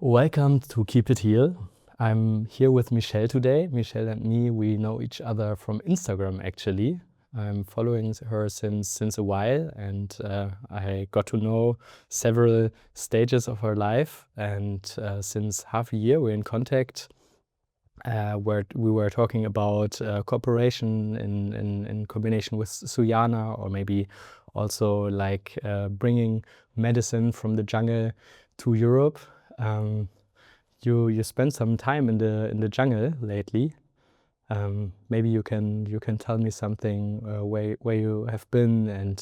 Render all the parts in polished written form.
Welcome to Keep It Here. I'm here with Michelle today. Michelle and me, we know each other from Instagram actually. I'm following her since a while, and I got to know several stages of her life. And since half a year, we're in contact, where we were talking about cooperation in combination with Suyana, or maybe also like bringing medicine from the jungle to Europe. You spent some time in the jungle lately. Maybe you can tell me something where you have been, and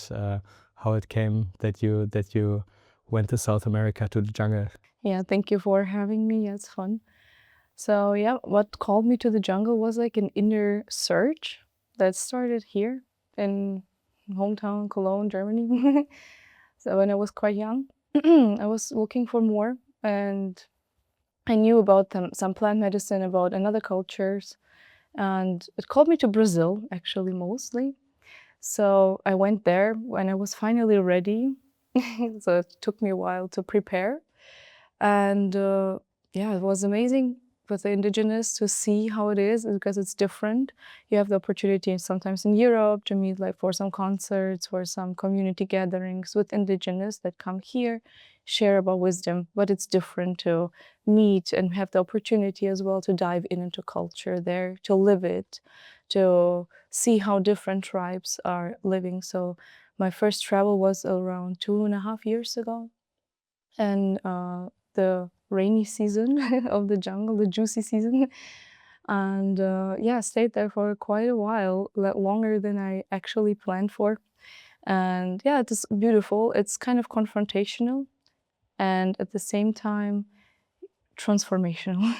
how it came that you went to South America to the jungle. Yeah, thank you for having me. Yeah, it's fun. So yeah, what called me to the jungle was like an inner search that started here in hometown Cologne, Germany. So when I was quite young, I was looking for more, and I knew about some plant medicine, about another cultures, and it called me to Brazil actually mostly. So I went there when I was finally ready. So it took me a while to prepare. And yeah, it was amazing with the indigenous to see how it is, because it's different. You have the opportunity sometimes in Europe to meet like for some concerts or some community gatherings with indigenous that come here, share about wisdom, but it's different to meet and have the opportunity as well to dive into culture there, to live it, to see how different tribes are living. So my first travel was around 2.5 years ago, and the rainy season of the jungle, the juicy season. And yeah, stayed there for quite a while, longer than I actually planned for. And yeah, it's beautiful. It's kind of confrontational and at the same time transformational.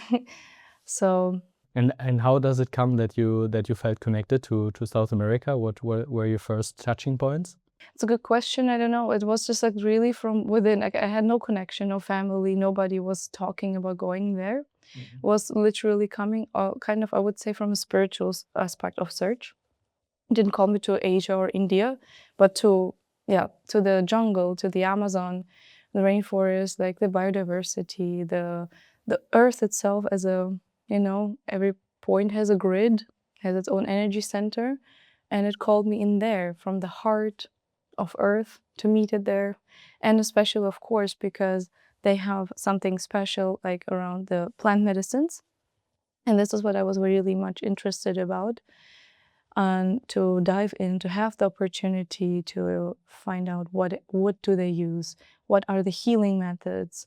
So And how does it come that you felt connected to South America? What were your first touching points? it's a good question. I don't know. It was just like really from within. Like I had no connection, no family. Nobody was talking about going there. Was literally coming, kind of, I would say, from a spiritual aspect of search. Didn't call me to Asia or India, but to the jungle, to the Amazon, the rainforest, like the biodiversity, the earth itself as a, every point has a grid, has its own energy center, and it called me in there from the heart of earth to meet it there. And especially, of course, because they have something special like around the plant medicines, and this is what I was really much interested about, and to dive in, to have the opportunity to find out what do they use, what are the healing methods,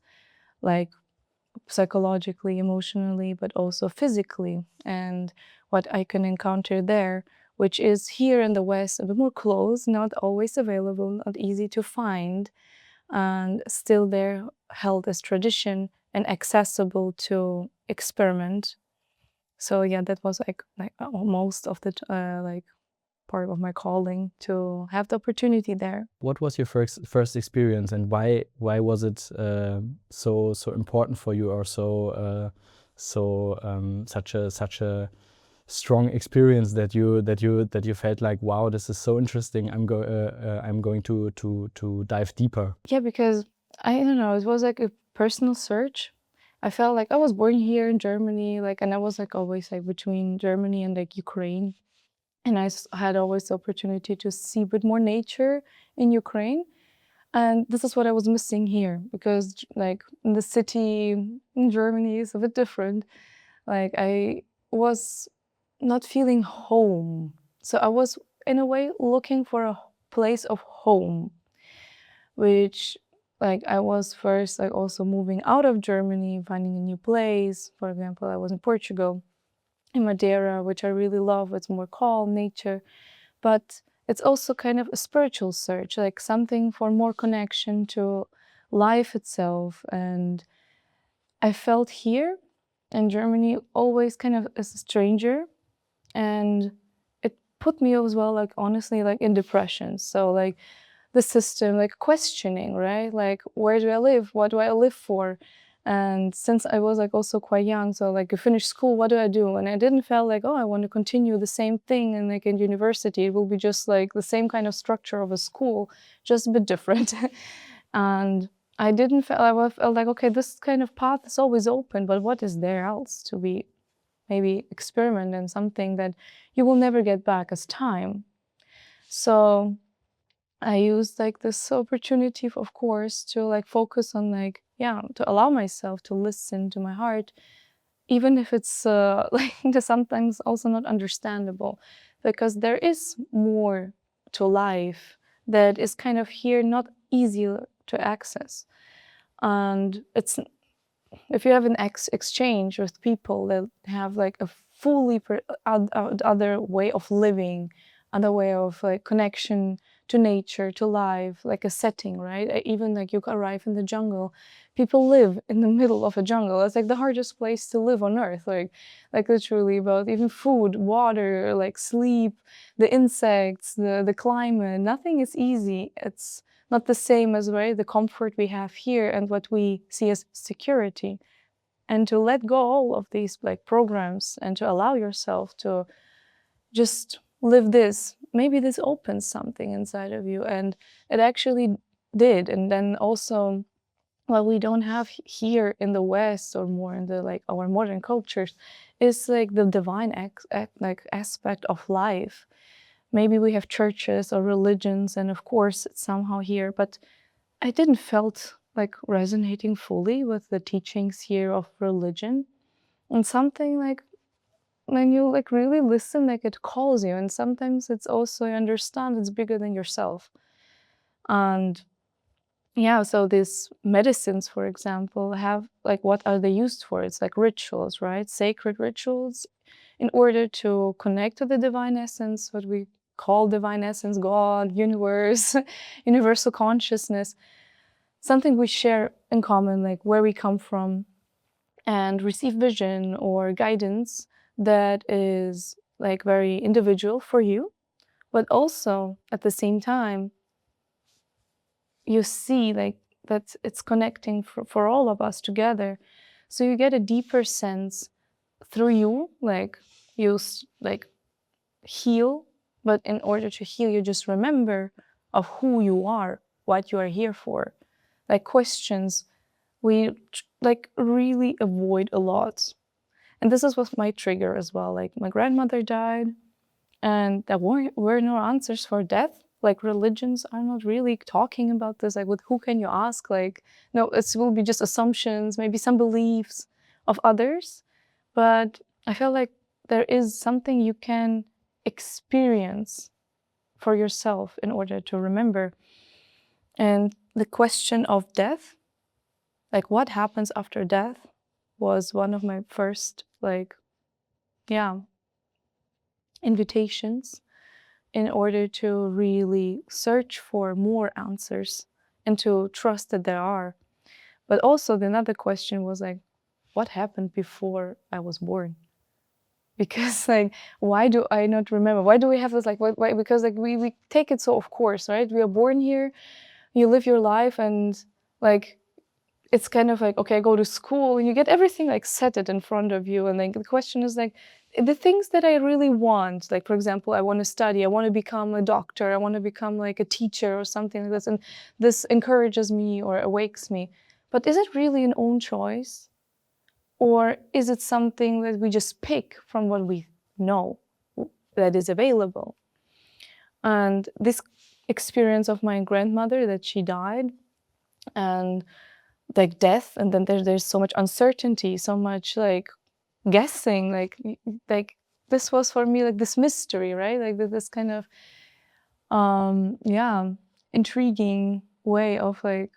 like psychologically, emotionally, but also physically, and what I can encounter there, which is here in the West a bit more close, not always available, not easy to find, and still there held as tradition and accessible to experiment. So yeah, that was like most of the like part of my calling, to have the opportunity there. What was your first experience, and why was it so important for you, or such a strong experience that you felt like, wow, this is so interesting. I'm going to dive deeper. Yeah, because I don't know, it was like a personal search. I felt like I was born here in Germany, like, and I was like always like between Germany and like Ukraine. And I had always the opportunity to see a bit more nature in Ukraine. And this is what I was missing here, because like in the city in Germany is a bit different. Like I was not feeling home. So I was in a way looking for a place of home, which like I was first like also moving out of Germany, finding a new place. For example, I was in Portugal, in Madeira, which I really love. It's more calm nature, but it's also kind of a spiritual search, like something for more connection to life itself. And I felt here in Germany always kind of as a stranger, and it put me as well, like honestly, like in depression. So like the system, like questioning, right? Like, where do I live? What do I live for? And since I was like also quite young, so like I finished school, what do I do? And I didn't feel like, oh, I want to continue the same thing, and like in university, it will be just like the same kind of structure of a school, just a bit different. And I didn't feel, I felt like, okay, this kind of path is always open, but what is there else to be maybe experiment in something that you will never get back as time. So I used like this opportunity, of course, to like focus on like, yeah, to allow myself to listen to my heart, even if it's like sometimes also not understandable, because there is more to life that is kind of here, not easy to access. And it's, if you have an exchange with people that have like a fully other way of living, other way of like connection to nature, to life, like a setting, right? Even like you arrive in the jungle, people live in the middle of a jungle. It's like the hardest place to live on earth, like literally, about even food, water, like sleep, the insects, the climate. Nothing is easy. It's not the same as, right, the comfort we have here and what we see as security. And to let go all of these like programs and to allow yourself to just live this, maybe this opens something inside of you. And it actually did. And then also, what we don't have here in the West, or more in the like our modern cultures, is like the divine like aspect of life. Maybe we have churches or religions, and of course it's somehow here, but I didn't felt like resonating fully with the teachings here of religion. And something like when you like really listen, like it calls you, and sometimes it's also, you understand it's bigger than yourself. And yeah, so these medicines, for example, have like, what are they used for? It's like rituals, right? Sacred rituals, in order to connect to the divine essence, what we call divine essence, God, universe, universal consciousness, something we share in common, like where we come from, and receive vision or guidance that is like very individual for you, but also at the same time, you see like that it's connecting for all of us together. So you get a deeper sense through you, like you like heal, but in order to heal, you just remember of who you are, what you are here for. Like questions we like really avoid a lot. And this is was my trigger as well. Like my grandmother died, and there were no answers for death. Like religions are not really talking about this. Like, with who can you ask? Like, no, it will be just assumptions, maybe some beliefs of others. But I feel like there is something you can experience for yourself in order to remember. And the question of death, like what happens after death, was one of my first, like, yeah, invitations in order to really search for more answers and to trust that there are. But also, the another question was like, what happened before I was born? Because like, why do I not remember? Why do we have this like, why? Because like we take it so of course, right? We are born here, you live your life, and like it's kind of like, okay, I go to school and you get everything like set it in front of you. And like the question is like, the things that I really want, like for example, I want to study, I want to become a doctor, I want to become like a teacher or something like this. And this encourages me or awakes me. But is it really an own choice? Or is it something that we just pick from what we know that is available? And this experience of my grandmother, that she died, and like death, and then there's so much uncertainty, so much like guessing, like this was for me like this mystery, right? Like this kind of yeah, intriguing way of like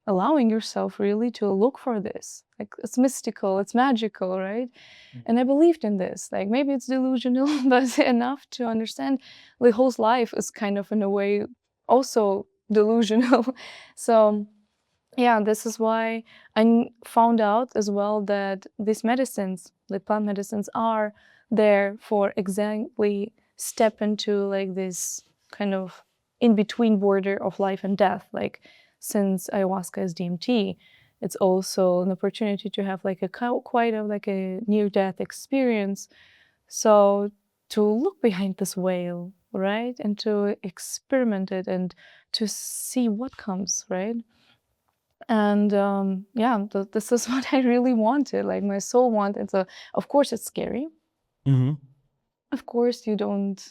allowing yourself really to look for this. Like it's mystical, it's magical, right? And I believed in this. Like maybe it's delusional, but enough to understand the whole life is kind of in a way also delusional. So yeah, this is why I found out as well that these medicines, the plant medicines, are there for exactly step into like this kind of in between border of life and death. Like since ayahuasca is DMT, it's also an opportunity to have like a quite of like a near-death experience. So to look behind this veil, right, and to experiment it and to see what comes, right? And yeah, this is what I really wanted, like my soul wanted. So of course it's scary. Of course you don't,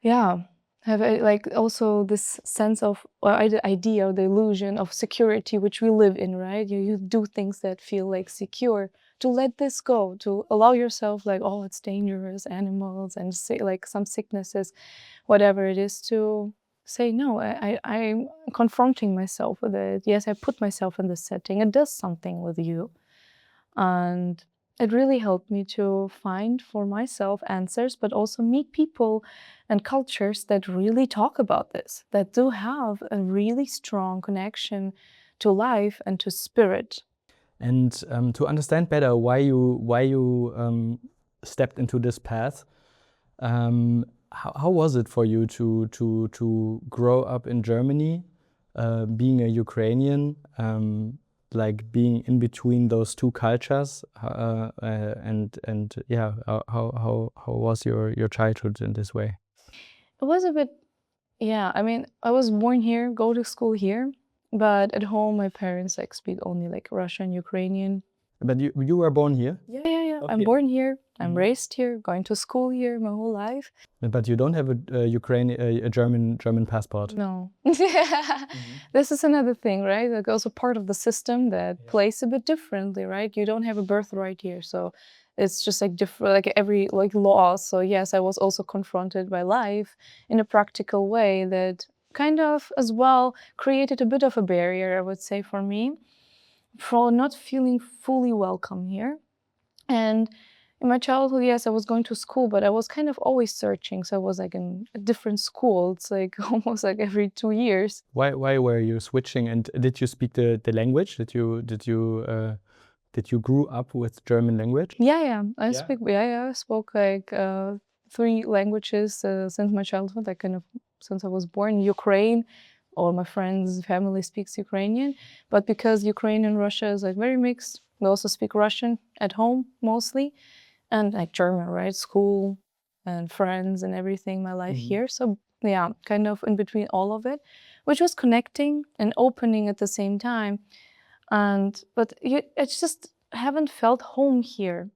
yeah, have like also this sense of, or the idea or the illusion of security which we live in, right? You do things that feel like secure, to let this go, to allow yourself like, oh, it's dangerous, animals and like some sicknesses, whatever it is, to say no. I'm confronting myself with it. Yes, I put myself in this setting, it does something with you. And it really helped me to find for myself answers, but also meet people and cultures that really talk about this, that do have a really strong connection to life and to spirit. And to understand better why you stepped into this path, how was it for you to grow up in Germany, being a Ukrainian, like being in between those two cultures, and yeah, how was your childhood in this way? It was a bit, yeah, I mean, I was born here, go to school here, but at home my parents like speak only like Russian, Ukrainian. But you were born here? Yeah. I'm Okay. born here, I'm Mhm. raised here, going to school here my whole life. But you don't have a German passport. No. This is another thing, right? Like also part of the system that plays a bit differently, right? You don't have a birthright here, so it's just like different, like every like law. So yes, I was also confronted by life in a practical way that kind of as well created a bit of a barrier, I would say, for me, for not feeling fully welcome here. And in my childhood, yes, I was going to school, but I was kind of always searching. So I was like in a different school. It's like almost like every 2 years. Why were you switching? And did you speak the language? Did you grew up with German language? Yeah. I spoke like 3 languages since my childhood. Like kind of since I was born, Ukraine. All my friends' family speaks Ukrainian, but because Ukraine and Russia is like very mixed, we also speak Russian at home mostly, and like German, right? School and friends and everything, my life here. So yeah, kind of in between all of it, which was connecting and opening at the same time. But it's just haven't felt home here.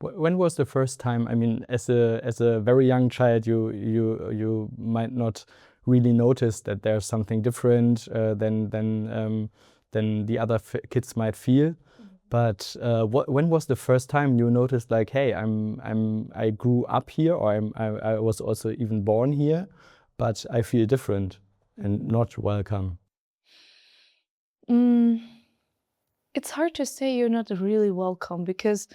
When was the first time? I mean, as a very young child, you might not really notice that there's something different than the other kids might feel. But when was the first time you noticed, like, hey, I grew up here, or I was also even born here, but I feel different and not welcome? Mm, it's hard to say you're not really welcome because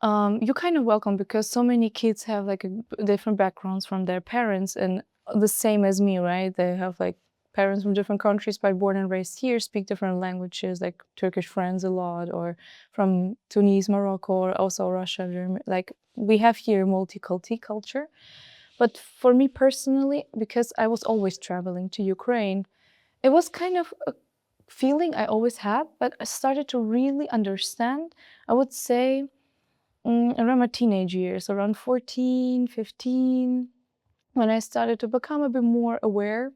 you're kind of welcome because so many kids have like different backgrounds from their parents, and the same as me, right? They have like parents from different countries, but born and raised here, speak different languages, like Turkish friends a lot, or from Tunis, Morocco, or also Russia, Germany. Like we have here multiculti culture. But for me personally, because I was always traveling to Ukraine, it was kind of a feeling I always had, but I started to really understand, I would say, around my teenage years, around 14, 15, when I started to become a bit more aware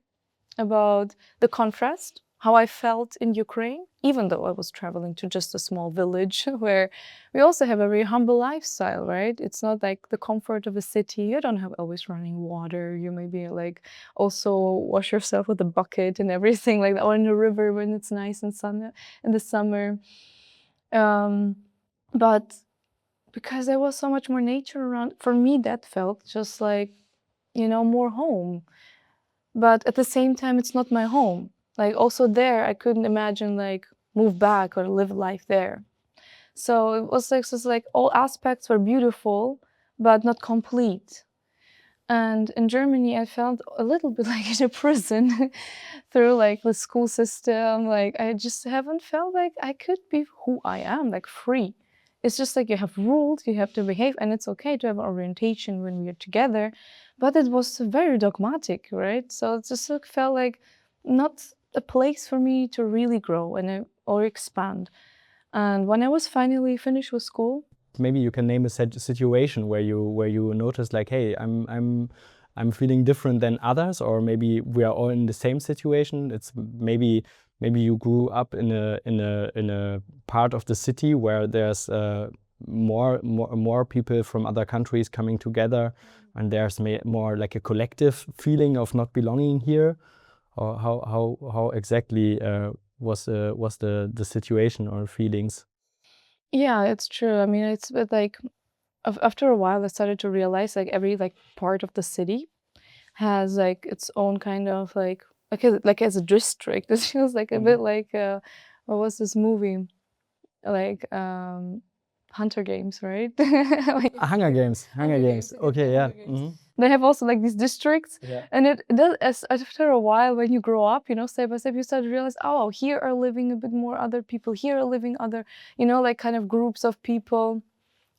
about the contrast, how I felt in Ukraine, even though I was traveling to just a small village where we also have a very humble lifestyle, right? It's not like the comfort of a city. You don't have always running water. You maybe like also wash yourself with a bucket and everything like that, or in the river when it's nice and sun in the summer. Um, but because there was so much more nature around, for me, that felt just like, more home. But at the same time, it's not my home. Like also there, I couldn't imagine like move back or live life there. So it was like just like all aspects were beautiful, but not complete. And in Germany, I felt a little bit like in a prison through like the school system. Like I just haven't felt like I could be who I am, like free. It's just like you have rules, you have to behave, and it's okay to have orientation when we are together. But it was very dogmatic, right? So it just like, felt like not a place for me to really grow and or expand. And when I was finally finished with school, Maybe you can name a situation where you notice, like, hey, I'm feeling different than others, or maybe we are all in the same situation. It's maybe maybe you grew up in a part of the city where there's more people from other countries coming together, and there's more like a collective feeling of not belonging here, or how exactly was the situation or feelings? Yeah, it's true. I mean, it's but like after a while, I started to realize like every like part of the city has like its own kind of like as a district. This feels like a bit like what was this movie? Like Hunter Games, right? Like, Hunger Games. Hunger Games. okay, Okay, yeah. Hunger Games. They have also like these districts, Yeah. and it does after a while when you grow up, you know, step by step, you start to realize, oh, here are living a bit more other people. Here are living other, you know, like kind of groups of people.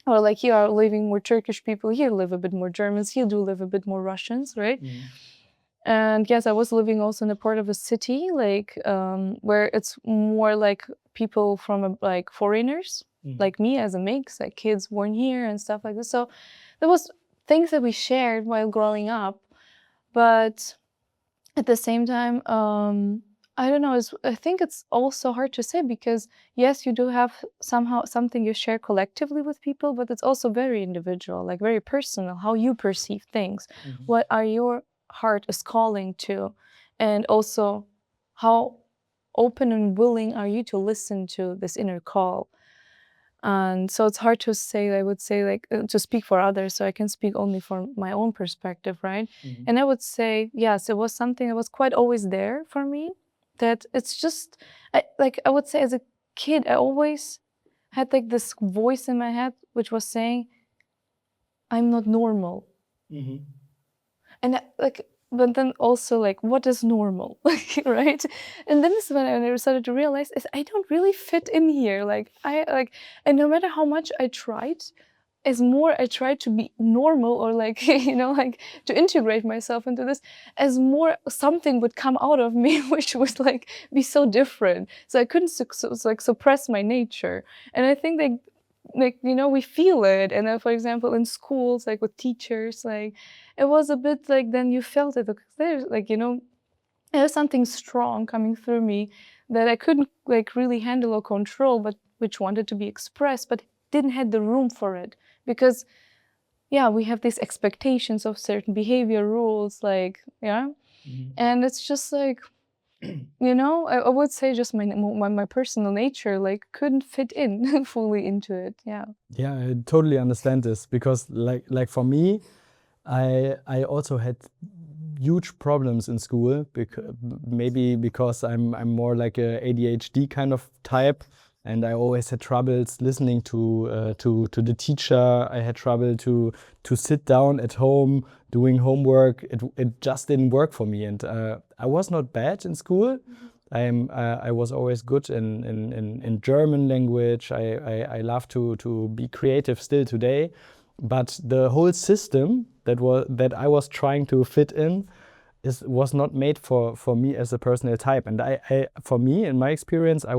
Or like here are living more Turkish people, here live a bit more Germans, here do live a bit more Russians, right? And yes, I was living also in a part of a city, like where it's more like people from like foreigners, like me as a mix, like kids born here and stuff like this. So there was things that we shared while growing up, but at the same time, I don't know. I think it's also hard to say because yes, you do have somehow something you share collectively with people, but it's also very individual, like very personal, how you perceive things. What are your heart is calling to, and also how open and willing are you to listen to this inner call. And so it's hard to say, I would say, like to speak for others. So I can speak only from my own perspective, right? And I would say, yes, it was something that was quite always there for me. That it's just, I would say as a kid, I always had like this voice in my head which was saying, I'm not normal. And but then also like, what is normal, right? And then this is when I started to realize is I don't really fit in here. And no matter how much I tried, as more I tried to be normal or like you know like to integrate myself into this, as more something would come out of me which was like be so different. So I couldn't suppress my nature, and I think like you know we feel it. And then for example in schools like with teachers, like it was a bit like then you felt it because there's like you know there's something strong coming through me that I couldn't like really handle or control, but which wanted to be expressed but didn't have the room for it because yeah we have these expectations of certain behavior rules, like yeah. And it's just like you know I would say just my personal nature like couldn't fit in fully into it. Yeah. Yeah, I totally understand this because like for me, I also had huge problems in school maybe because I'm more like a ADHD kind of type, and I always had troubles listening to the teacher. I had trouble to sit down at home doing homework. It just didn't work for me, and I was not bad in school. I was always good in German language. I love to be creative still today, but the whole system that I was trying to fit in was not made for me as a personal type. And for me, in my experience, I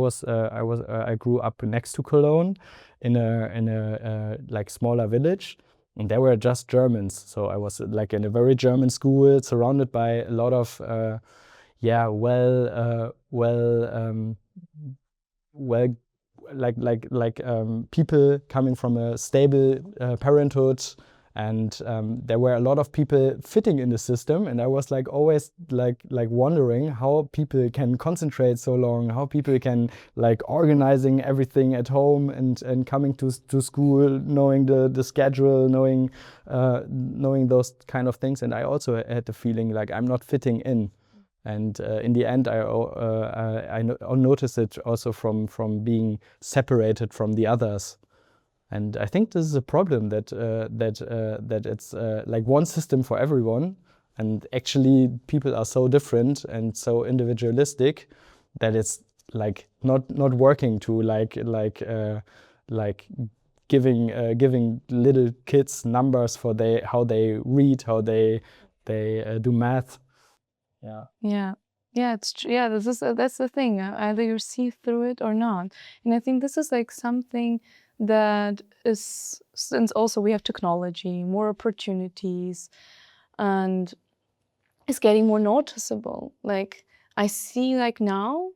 grew up next to Cologne in a like smaller village, and there were just Germans. So I was like in a very German school, surrounded by a lot of yeah, well, people coming from a stable parenthood, and there were a lot of people fitting in the system, and I was like always like wondering how people can concentrate so long, how people can like organizing everything at home and coming to school, knowing the schedule, knowing those kind of things. And I also had the feeling like I'm not fitting in. And in the end, I noticed it also from being separated from the others. And I think this is a problem that it's like one system for everyone, and actually people are so different and so individualistic that it's like not working to like giving little kids numbers for how they read, how they do math. Yeah. Yeah. Yeah, it's true. Yeah, that's the thing. Either you see through it or not. And I think this is like something that is, since also we have technology, more opportunities, and it's getting more noticeable. Like I see like now,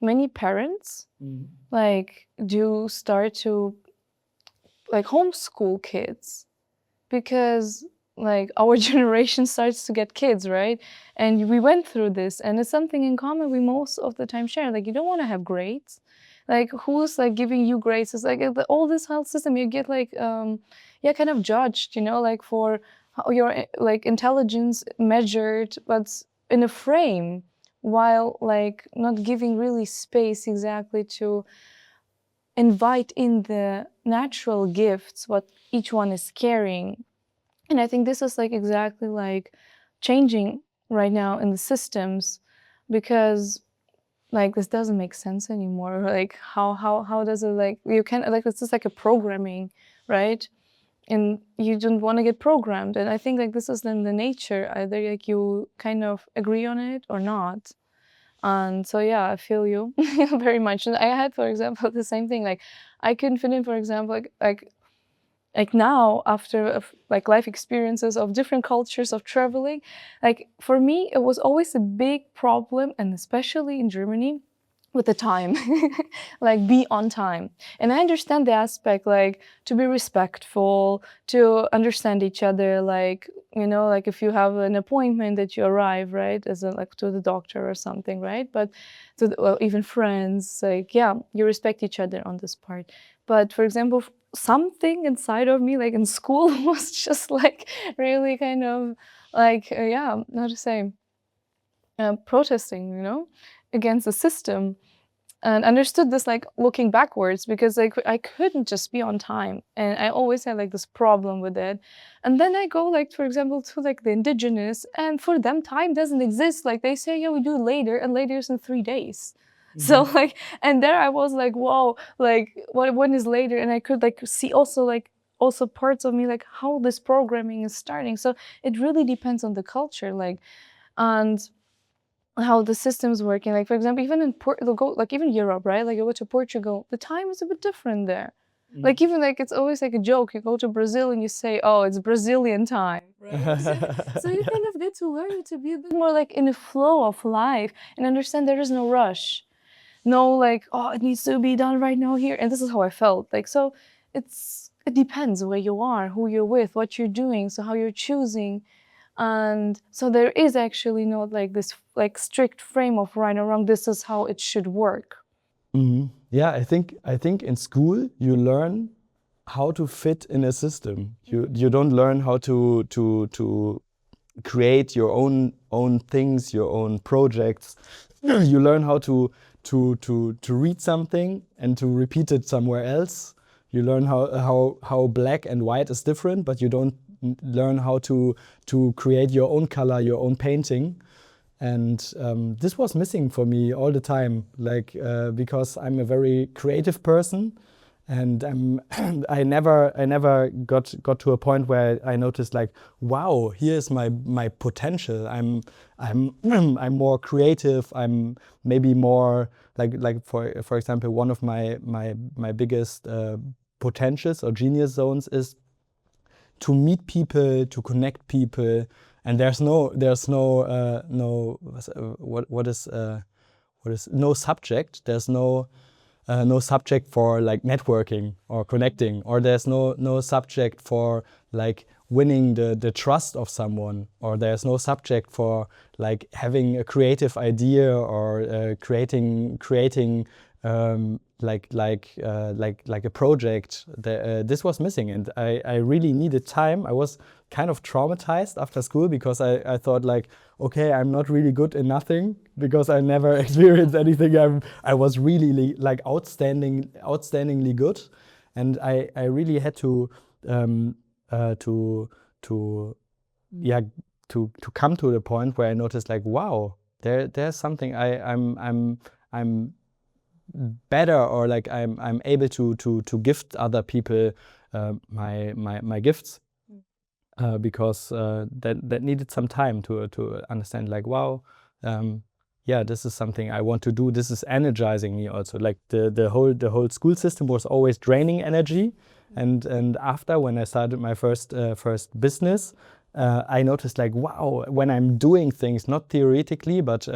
many parents like do start to like homeschool kids because like our generation starts to get kids, right? And we went through this, and it's something in common we most of the time share. Like, you don't want to have grades. Like, who's like giving you grades? It's like all this health system, you get like kind of judged, you know, like for how your like intelligence measured, but in a frame, while like not giving really space exactly to invite in the natural gifts what each one is carrying. And I think this is like exactly like changing right now in the systems, because like this doesn't make sense anymore. Like how does it, like you can, like it's just like a programming, right? And you don't want to get programmed. And I think like this is then the nature, either like you kind of agree on it or not. And so yeah, I feel you very much. And I had, for example, the same thing. Like I couldn't fit in, for example, like now after like life experiences of different cultures of traveling, like for me it was always a big problem, and especially in Germany, with the time. Like be on time. And I understand the aspect, like to be respectful, to understand each other, like, you know, like if you have an appointment that you arrive, right, as a, like to the doctor or something, right? But to the, well, even friends, like yeah, you respect each other on this part. But for example, something inside of me, like in school, was just like really kind of like how to say, protesting, you know, against the system. And understood this like looking backwards, because like I couldn't just be on time, and I always had like this problem with it. And then I go like, for example, to like the indigenous, and for them time doesn't exist. Like they say, yeah, we do it later, and later is in 3 days. So like, and there I was like, whoa, like when is later? And I could like see also parts of me, like how this programming is starting. So it really depends on the culture, like, and how the system's working. Like for example, even in Portugal, like even Europe, right? Like you go to Portugal, the time is a bit different there. Like even like it's always like a joke. You go to Brazil and you say, "Oh, it's Brazilian time." Right? So you kind of get to learn to be a bit more like in the flow of life and understand there is no rush, no like, oh, it needs to be done right now here. And this is how I felt. Like so, it depends where you are, who you're with, what you're doing, so how you're choosing. And so there is actually not like this like strict frame of right or wrong. This is how it should work. Yeah, I think in school you learn how to fit in a system. You don't learn how to create your own things, your own projects. You learn how to read something and to repeat it somewhere else. You learn how black and white is different, but you don't learn how to create your own color, your own painting. And this was missing for me all the time, like because I'm a very creative person, and I never got to a point where I noticed like, wow, here's my potential. I'm more creative. I'm maybe more like for example, one of my biggest potentials or genius zones is to meet people, to connect people. And there's no no subject. There's no subject for like networking or connecting, or there's no subject for like winning the trust of someone, or there's no subject for like having a creative idea or creating like a project. This was missing, and I really needed time. I was kind of traumatized after school because I thought like, okay, I'm not really good in nothing because I never experienced anything. I was really like outstandingly good, and I really had to come to the point where I noticed like, wow, there's something I'm better, or like I'm able to gift other people my gifts, because that needed some time to understand like, wow, yeah, this is something I want to do. This is energizing me also. Like the whole school system was always draining energy, and after when I started my first business, I noticed like, wow, when I'm doing things, not theoretically, but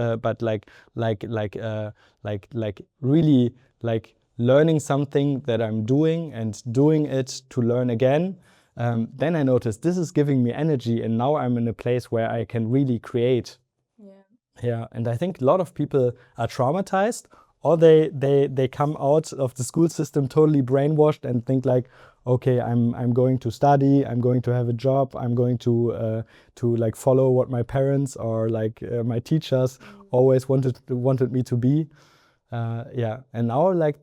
really like learning something that I'm doing and doing it to learn again. Then I noticed this is giving me energy, and now I'm in a place where I can really create. Yeah, and I think a lot of people are traumatized, or they come out of the school system totally brainwashed and think like, okay, I'm going to study, I'm going to have a job, I'm going to like follow what my parents or like my teachers always wanted me to be. Yeah, and now like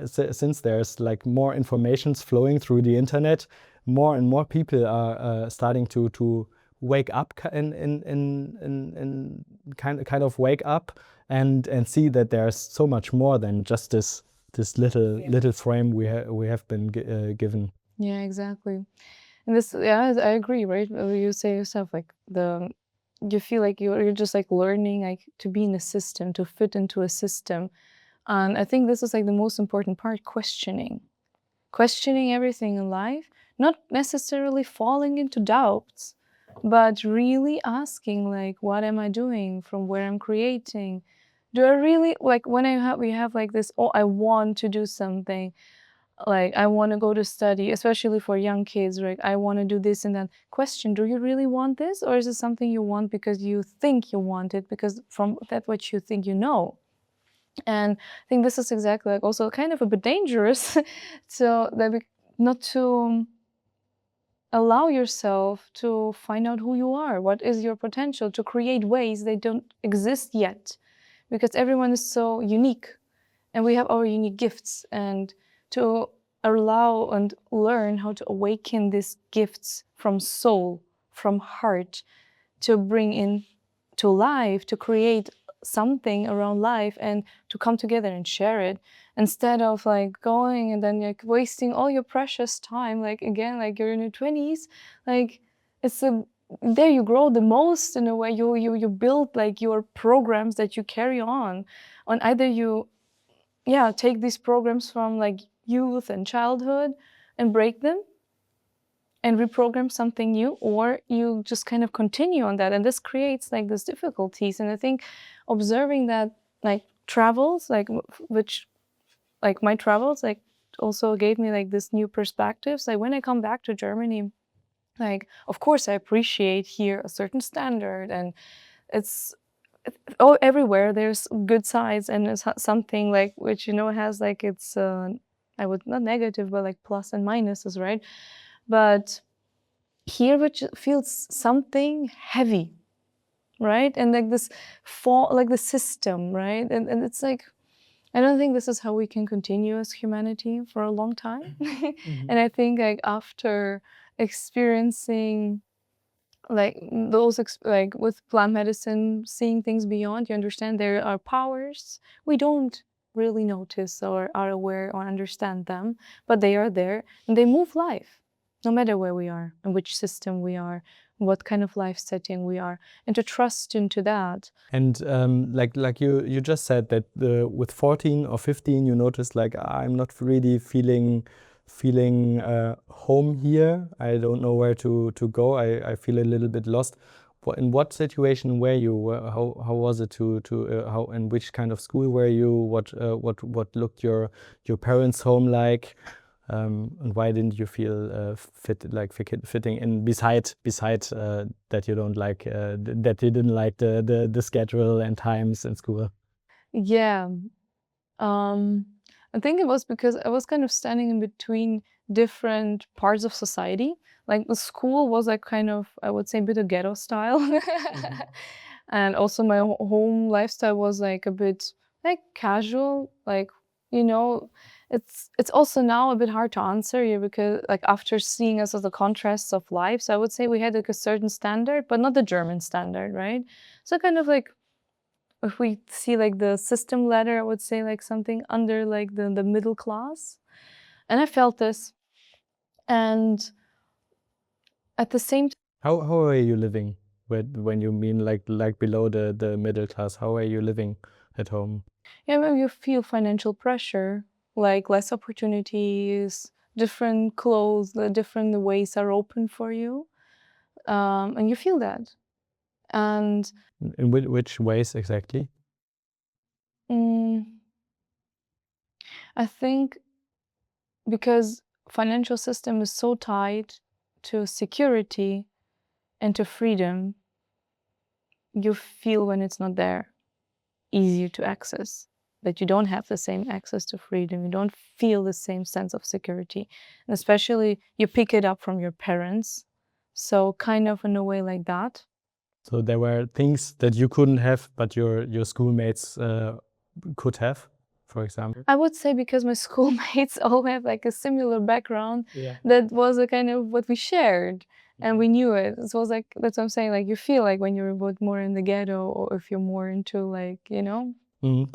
since there's like more informations flowing through the internet, more and more people are starting to wake up in kind of wake up and see that there's so much more than just this little frame we have been given. Yeah, exactly. And this, yeah, I agree, right? You say yourself, like you feel like you're just like learning like to be in a system, to fit into a system. And I think this is like the most important part, questioning everything in life, not necessarily falling into doubts, but really asking like, what am I doing from where I'm creating? Do I really like when we have like this, oh, I want to do something, like I want to go to study, especially for young kids, right? I want to do this and that. Question, do you really want this, or is it something you want because you think you want it, because from that what you think you know? And I think this is exactly like also kind of a bit dangerous so that not to allow yourself to find out who you are, what is your potential, to create ways they don't exist yet, because everyone is so unique and we have our unique gifts, and to allow and learn how to awaken these gifts from soul, from heart, to bring in to life, to create something around life and to come together and share it, instead of like going and then like wasting all your precious time, like again, like you're in your 20s, like it's there you grow the most in a way. You build like your programs that you carry on either you take these programs from like youth and childhood and break them and reprogram something new, or you just kind of continue on that, and this creates like these difficulties. And I think observing that like travels, like which like my travels like also gave me like this new perspectives. Like when I come back to Germany, like of course I appreciate here a certain standard, and it's everywhere there's good sides, and it's something like which has like its I would not negative, but like plus and minuses, right? But here which feels something heavy, right? And like this fall, like the system, right? And it's like I don't think this is how we can continue as humanity for a long time. And I think like after experiencing like those like with plant medicine, seeing things beyond, you understand there are powers we don't really notice or are aware or understand them, but they are there and they move life no matter where we are and which system we are, what kind of life setting we are, and to trust into that. And like you just said that with 14 or 15 you noticed like I'm not really feeling home here. I don't know where to go. I feel a little bit lost. In what situation were you? How was it to how, in which kind of school were you? What looked your parents' home like? And why didn't you feel fitting in? Beside that you don't like that you didn't like the schedule and times in school. Yeah. I think it was because I was kind of standing in between different parts of society. Like the school was like kind of, I would say, a bit of ghetto style. And also my home lifestyle was like a bit like casual, like, it's also now a bit hard to answer you because like after seeing us as the contrasts of life, so I would say we had like a certain standard, but not the German standard, right? So kind of like if we see like the system ladder, I would say like something under like the middle class. And I felt this. And at the same time, How are you living when you mean like below the middle class? How are you living at home? yeah, when you feel financial pressure, like less opportunities, different clothes, the different ways are open for you. and you feel that. And In which ways exactly? I think because financial system is so tied to security and to freedom, you feel when it's not there easier to access, that you don't have the same access to freedom, you don't feel the same sense of security, and especially you pick it up from your parents, so kind of in a way like that. So there were things that you couldn't have, but your schoolmates could have, for example? I would say because my schoolmates all have like a similar background, Yeah. that was a kind of what we shared, and we knew it. So it was like, that's what I'm saying, like you feel like when you're both more in the ghetto, or if you're more into like, you know.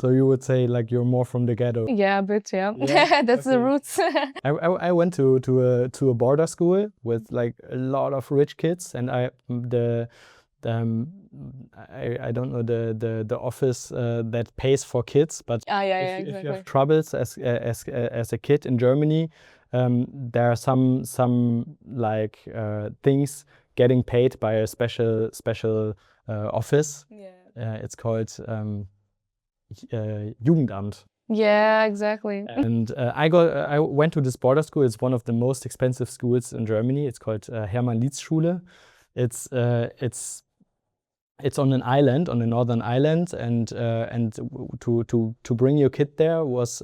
So you would say like you're more from the ghetto? Yeah, a bit, yeah. Yeah, That's the okay. roots. I went to a border school with like a lot of rich kids, and I don't know the office that pays for kids, but Yeah, if you exactly. have troubles as a kid in Germany, there are some like things getting paid by a special office. Yeah. It's called Jugendamt. Yeah, exactly. And I went to this border school. It's one of the most expensive schools in Germany. It's called Hermann-Lietz-Schule. It's on an island, on a northern island, and to bring your kid there was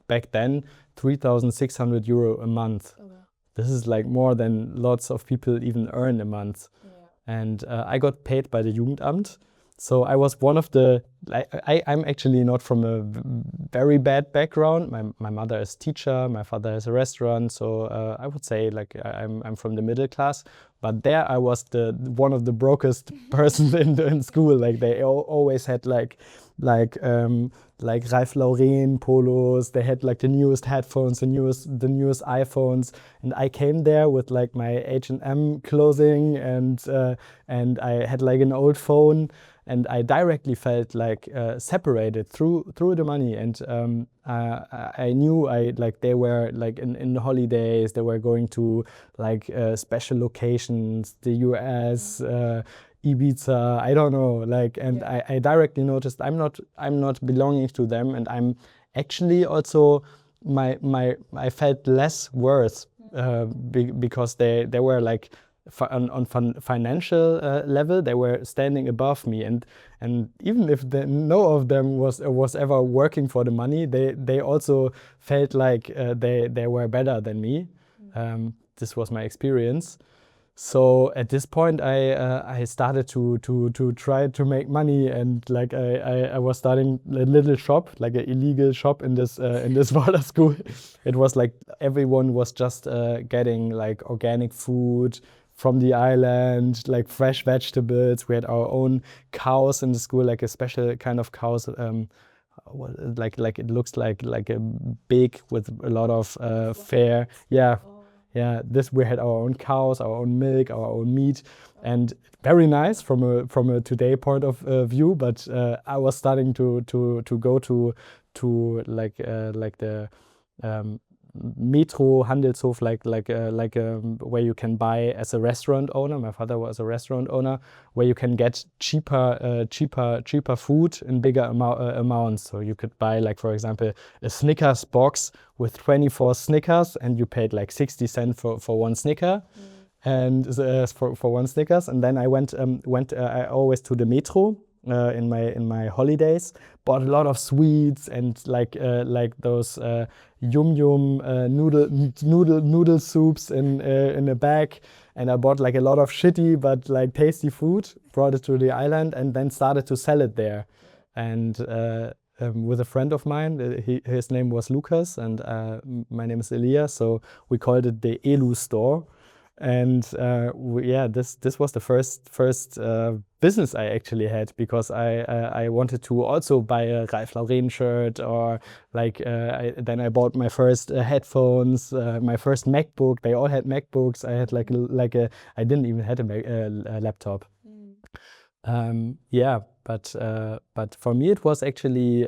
back then 3,600 euro a month. Oh, wow. This is like more than lots of people even earn a month. Yeah. And I got paid by the Jugendamt. So I was one of the, I'm actually not from a very bad background. My mother is teacher, my father has a restaurant. So I would say like I'm from the middle class. But there I was one of the brokest persons in school. Like they always had like Ralph Lauren polos. They had like the newest headphones, the newest iPhones, and I came there with like my H&M clothing, and I had like an old phone, and I directly felt like separated through the money. And I knew they were like in the holidays, they were going to like special locations, the US. Ibiza, I don't know, like, and Yeah. I directly noticed I'm not belonging to them, and I'm actually also I felt less worth because they were like on financial level, they were standing above me, and even if no of them was ever working for the money, they also felt like they were better than me. This was my experience. So at this point, I started to try to make money, and like I was starting a little shop, like an illegal shop in this border school. It was like everyone was just getting like organic food from the island, like fresh vegetables. We had our own cows in the school, like a special kind of cows. Like it looks like a big with a lot of fare. Yeah. Yeah, we had our own cows, our own milk, our own meat, and very nice from a today point of view. But I was starting to go to like the Metro Handelshof, like where you can buy as a restaurant owner. My father was a restaurant owner, where you can get cheaper food in bigger amounts. So you could buy, like, for example, a Snickers box with 24 Snickers, and you paid like 60 cents for one Snicker. And for one Snickers. And then I went I always to the Metro in my holidays, bought a lot of sweets, and like those yum noodle soups in a bag. And I bought like a lot of shitty but like tasty food, brought it to the island, and then started to sell it there. And with a friend of mine, his name was Lucas, and my name is Elias, so we called it the Elu store. And this was the first business I actually had, because I wanted to also buy a Ralph Lauren shirt, or like then I bought my first headphones, my first MacBook. They all had MacBooks. I had I didn't even have a laptop. Yeah, but for me it was actually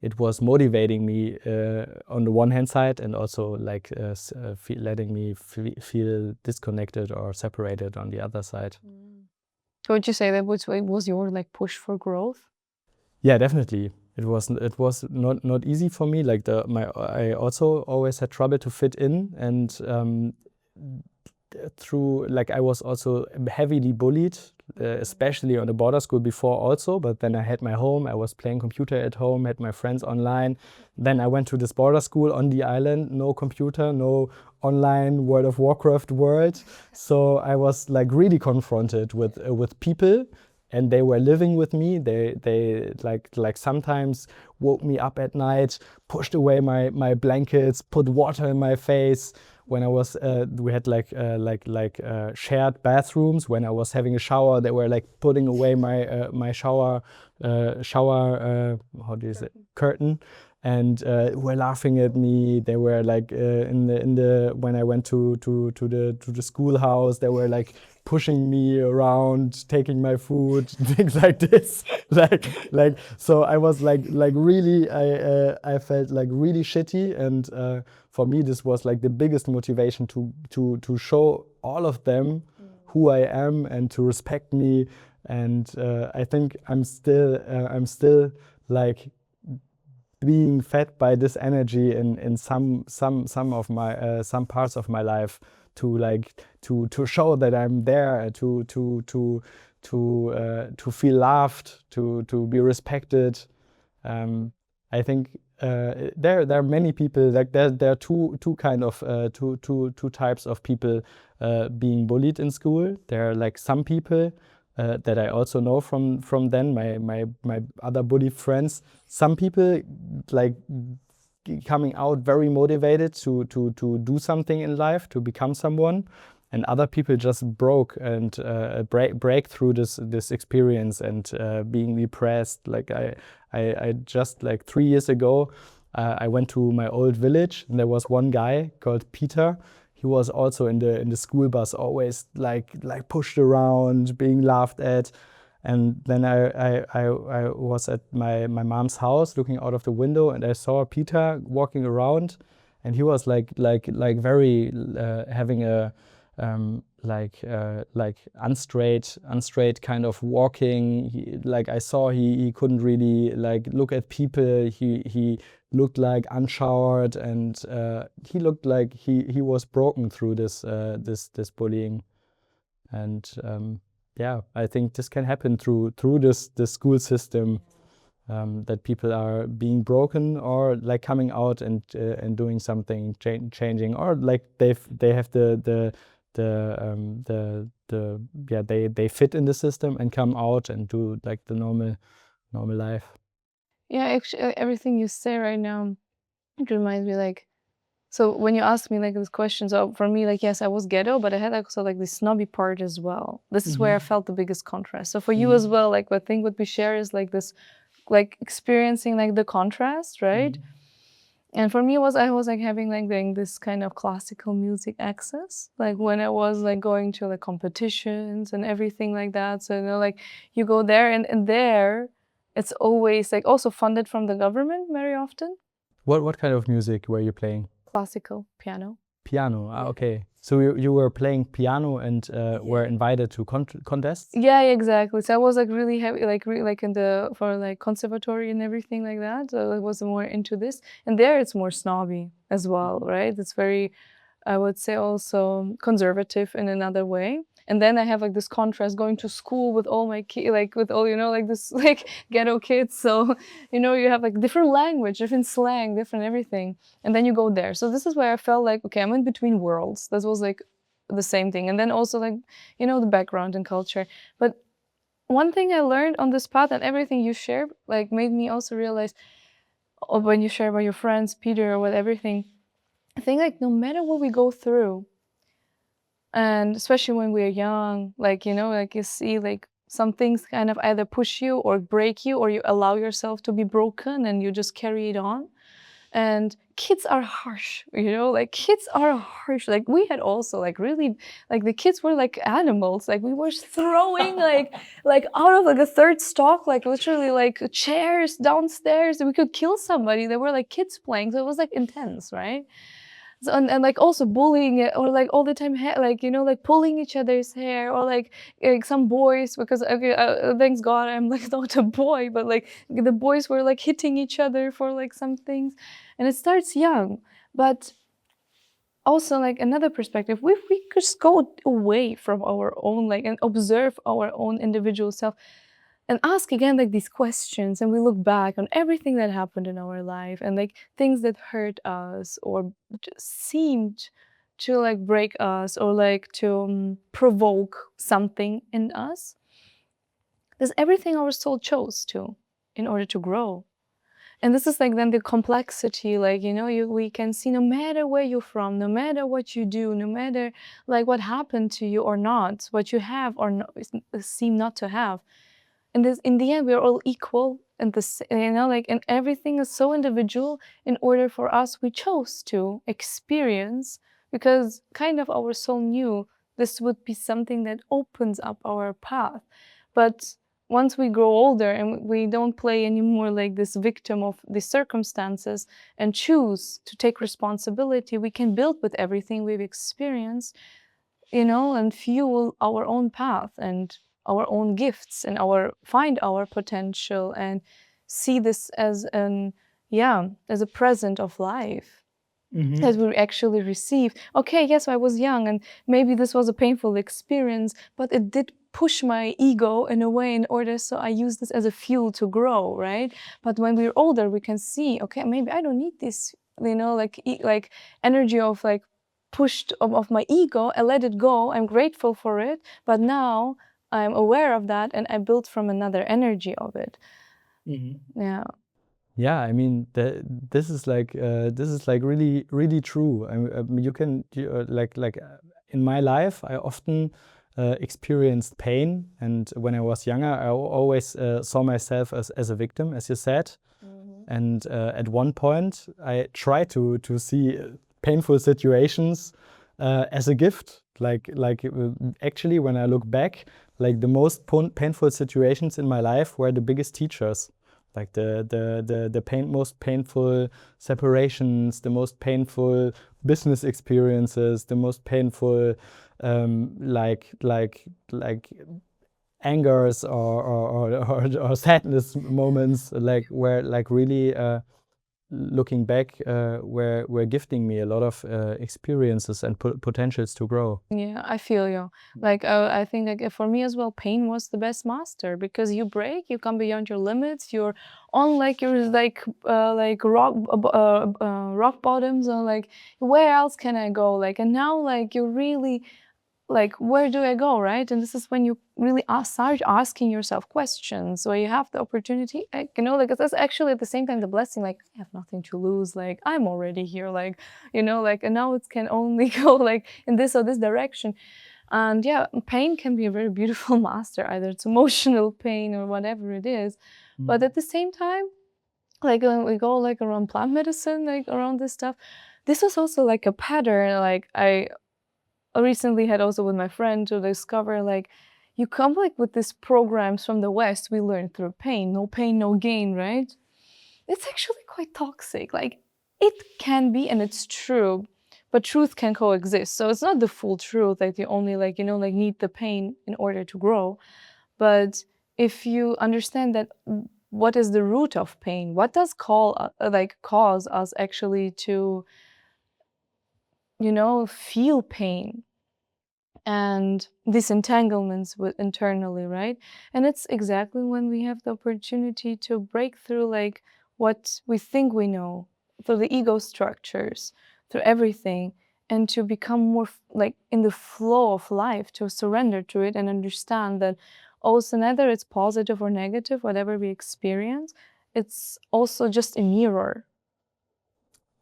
it was motivating me on the one hand side, and also like letting me feel disconnected or separated on the other side. Would you say that was your like push for growth? Yeah, definitely. It was not easy for me. Like I also always had trouble to fit in, and through like I was also heavily bullied, especially on the border school before also. But then I had my home. I was playing computer at home, had my friends online. Then I went to this border school on the island. No computer, no online World of Warcraft world. So I was like really confronted with people. And they were living with me. They like sometimes woke me up at night, pushed away my blankets, put water in my face. When I was, we had like shared bathrooms. When I was having a shower, they were like putting away my shower how do you say curtain, and were laughing at me. They were like in the when I went to the schoolhouse, they were like pushing me around, taking my food, things like this. like so I was like really I felt like really shitty, and for me this was like the biggest motivation to show all of them who I am and to respect me. And I think I'm still like being fed by this energy in some of my some parts of my life, to show that I'm there, to feel loved, to be respected. I think there are many people, like there are two kind of two types of people being bullied in school. There are like some people that I also know from then my other bully friends. Some people like coming out very motivated to do something in life, to become someone, and other people just broke and break through this experience and being depressed. Like I just like 3 years ago, I went to my old village, and there was one guy called Peter. He was also in the school bus, always like pushed around, being laughed at. And then I was at my mom's house looking out of the window, and I saw Peter walking around, and he was like very having a like unstraight kind of walking. Like I saw he couldn't really like look at people. He looked like unshowered, and he looked like he was broken through this bullying. And yeah, I think this can happen through this school system, that people are being broken, or like coming out and doing something, changing, or like they have they fit in the system and come out and do like the normal life. Yeah, actually, everything you say right now, it reminds me like, so when you ask me like this question, so for me, like, yes, I was ghetto, but I had also like this snobby part as well. This is where I felt the biggest contrast. So for you as well, like, I think what we share is like this, like experiencing like the contrast, right? And for me, I was like having like doing this kind of classical music access, like when I was like going to like competitions and everything like that. So, you know, like you go there, and there it's always like also funded from the government very often. What kind of music were you playing? Classical piano. Piano. Ah, okay. So you were playing piano and were invited to contests? Yeah, exactly. So I was like really heavy, like really like in the for like conservatory and everything like that. So I was more into this, and there it's more snobby as well, right? It's very, I would say, also conservative in another way. And then I have like this contrast going to school with all my kids, like with all, you know, like this like ghetto kids. So, you know, you have like different language, different slang, different everything. And then you go there. So this is where I felt like, okay, I'm in between worlds. This was like the same thing. And then also like, you know, the background and culture. But one thing I learned on this path, and everything you share like made me also realize, when you share about your friends, Peter, or what everything, I think like no matter what we go through, and especially when we're young, like, you know, like you see like some things kind of either push you or break you, or you allow yourself to be broken and you just carry it on. And kids are harsh, you know, like kids are harsh. Like we had also like really, like the kids were like animals. Like we were throwing like out of like a third stock, like literally like chairs downstairs, and we could kill somebody. They were like kids playing, so it was like intense, right? So, and like also bullying it, or like all the time like, you know, like pulling each other's hair, or like some boys, because okay, thanks God I'm like not a boy, but like the boys were like hitting each other for like some things, and it starts young. But also like another perspective, if we could just go away from our own, like, and observe our own individual self, and ask again like these questions, and we look back on everything that happened in our life, and like things that hurt us, or just seemed to like break us, or like to provoke something in us. There's everything our soul chose to in order to grow. And this is like then the complexity, like, you know, we can see no matter where you're from, no matter what you do, no matter like what happened to you or not, what you have or seem not to have, and this, in the end, we're all equal, and this, you know, like, and everything is so individual. In order for us, we chose to experience, because kind of our soul knew this would be something that opens up our path. But once we grow older and we don't play anymore like this victim of the circumstances, and choose to take responsibility, we can build with everything we've experienced, you know, and fuel our own path and our own gifts, and find our potential, and see this as as a present of life that we actually receive. Okay, yes, I was young, and maybe this was a painful experience, but it did push my ego in a way in order, so I use this as a fuel to grow, right? But when we're older, we can see, okay, maybe I don't need this, you know, like energy of like pushed of my ego. I let it go. I'm grateful for it, but now I'm aware of that, and I build from another energy of it. Yeah. Yeah, I mean, this is like really really true. You can in my life, I often experienced pain, and when I was younger, I always saw myself as a victim, as you said. And at one point, I tried to see painful situations as a gift. Actually, when I look back, like the most painful situations in my life were the biggest teachers. Like the most painful separations, the most painful business experiences, the most painful like angers or sadness moments, like where like really looking back were gifting me a lot of experiences and potentials to grow. Yeah, I feel you. Like, I think like for me as well, pain was the best master, because you break, you come beyond your limits, you're on like rock bottoms, or like where else can I go? Like, and now like you're really like, where do I go, right? And this is when you really start asking yourself questions, where you have the opportunity, like, you know, like that's actually at the same time the blessing, like I have nothing to lose, like I'm already here, like, you know, like, and now it can only go like in this or this direction. And yeah, pain can be a very beautiful master, either it's emotional pain or whatever it is. But at the same time, like when we go like around plant medicine, like around this stuff, this was also like a pattern. Like I recently had also with my friend to discover, like, you come like with these programs from the West we learn through pain, no gain, right? It's actually quite toxic. Like, it can be, and it's true, but truth can coexist. So it's not the full truth that you only like, you know, like need the pain in order to grow. But if you understand that, what is the root of pain? What does cause us actually to, you know, feel pain and disentanglements internally, right? And it's exactly when we have the opportunity to break through like what we think we know, through the ego structures, through everything, and to become more like in the flow of life, to surrender to it and understand that also neither it's positive or negative, whatever we experience, it's also just a mirror.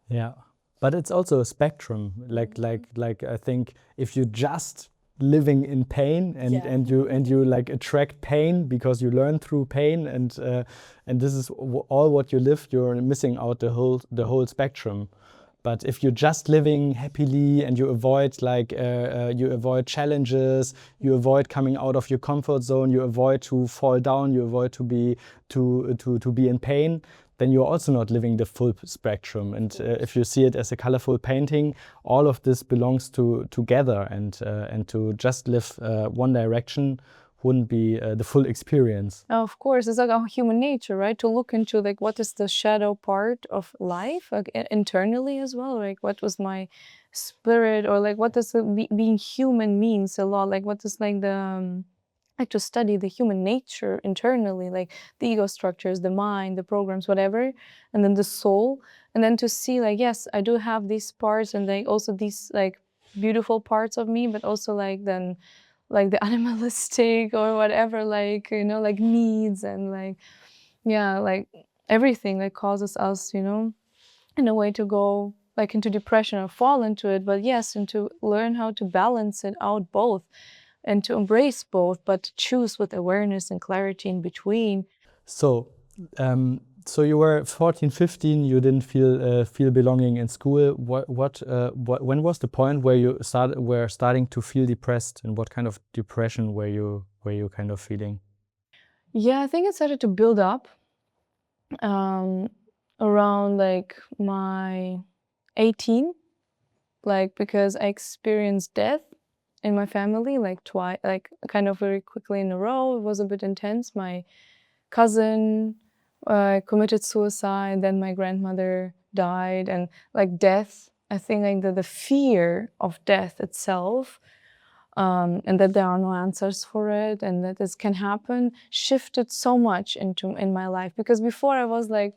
Yeah, but it's also a spectrum. Like I think if you just living in pain and you like attract pain because you learn through pain, and this is all what you live, you're missing out the whole spectrum. But if you're just living happily and you avoid you avoid challenges, you avoid coming out of your comfort zone, you avoid to fall down, you avoid to be in pain, then you're also not living the full spectrum. And if you see it as a colorful painting, all of this belongs together, and to just live one direction wouldn't be the full experience. Of course, it's like our human nature, right? To look into like what is the shadow part of life, like internally as well. Like what was my spirit, or like what does being human means a lot? Like what is like the like to study the human nature internally, like the ego structures, the mind, the programs, whatever, and then the soul, and then to see like, yes, I do have these parts, and like also these like beautiful parts of me, but also like then like the animalistic or whatever, like, you know, like needs and like, yeah, like everything that causes us, you know, in a way to go like into depression or fall into it. But yes, and to learn how to balance it out both, and to embrace both, but choose with awareness and clarity in between. So, so you were 14, 15, you didn't feel belonging in school. When was the point where you were starting to feel depressed, and what kind of depression were you kind of feeling? Yeah, I think it started to build up around like my 18, like because I experienced death in my family like twice, like kind of very quickly in a row. It was a bit intense. My cousin committed suicide, then my grandmother died, and like death, I think like the fear of death itself, and that there are no answers for it, and that this can happen, shifted so much in my life. Because before I was like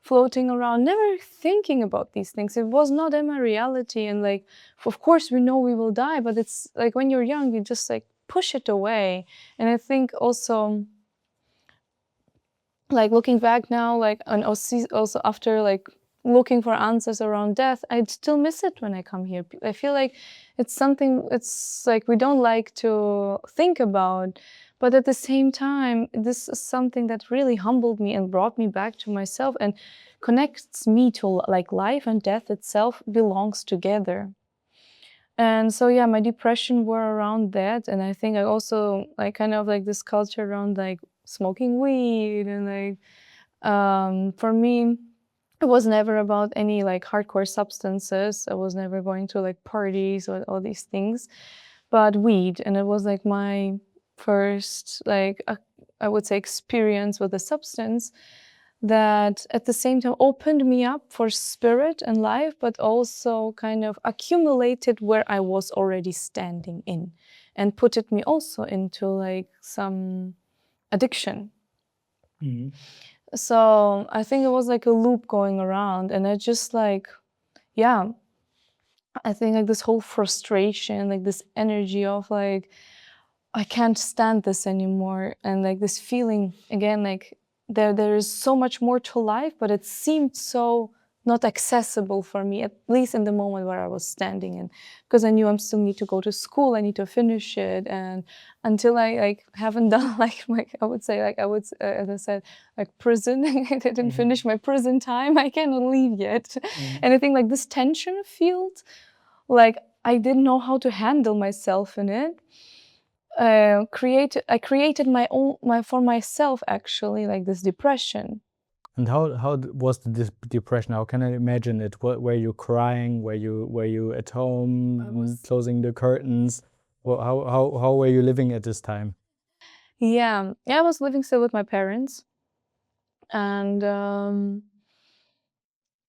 floating around, never thinking about these things. It was not in my reality, and like, of course we know we will die, but it's like when you're young, you just like push it away. And I think also, like looking back now, like, and also after like looking for answers around death, I still miss it when I come here. I feel like it's something, it's like we don't like to think about, but at the same time, this is something that really humbled me and brought me back to myself and connects me to like life and death itself belongs together. And so yeah, my depression were around that, and I think I also like kind of like this culture around like smoking weed, and like for me, it was never about any like hardcore substances. I was never going to like parties or all these things, but weed. And it was like my first, like, I would say, experience with a substance that at the same time opened me up for spirit and life, but also kind of accumulated where I was already standing in, and put it me also into like some addiction. Mm-hmm. So I think it was like a loop going around, and I just like, yeah, I think like this whole frustration, like this energy of like, I can't stand this anymore. And like this feeling again, like there is so much more to life, but it seemed so not accessible for me, at least in the moment where I was standing in, because I knew I still need to go to school, I need to finish it, and until I like haven't done like I would say like I would as I said, like prison, I didn't finish my prison time, I cannot leave yet. And I think like this tension field, like I didn't know how to handle myself in it. I created my own for myself actually, like this depression. And how was the depression? How can I imagine it? Were you crying? Were you at home closing the curtains? Well, how were you living at this time? Yeah, I was living still with my parents, and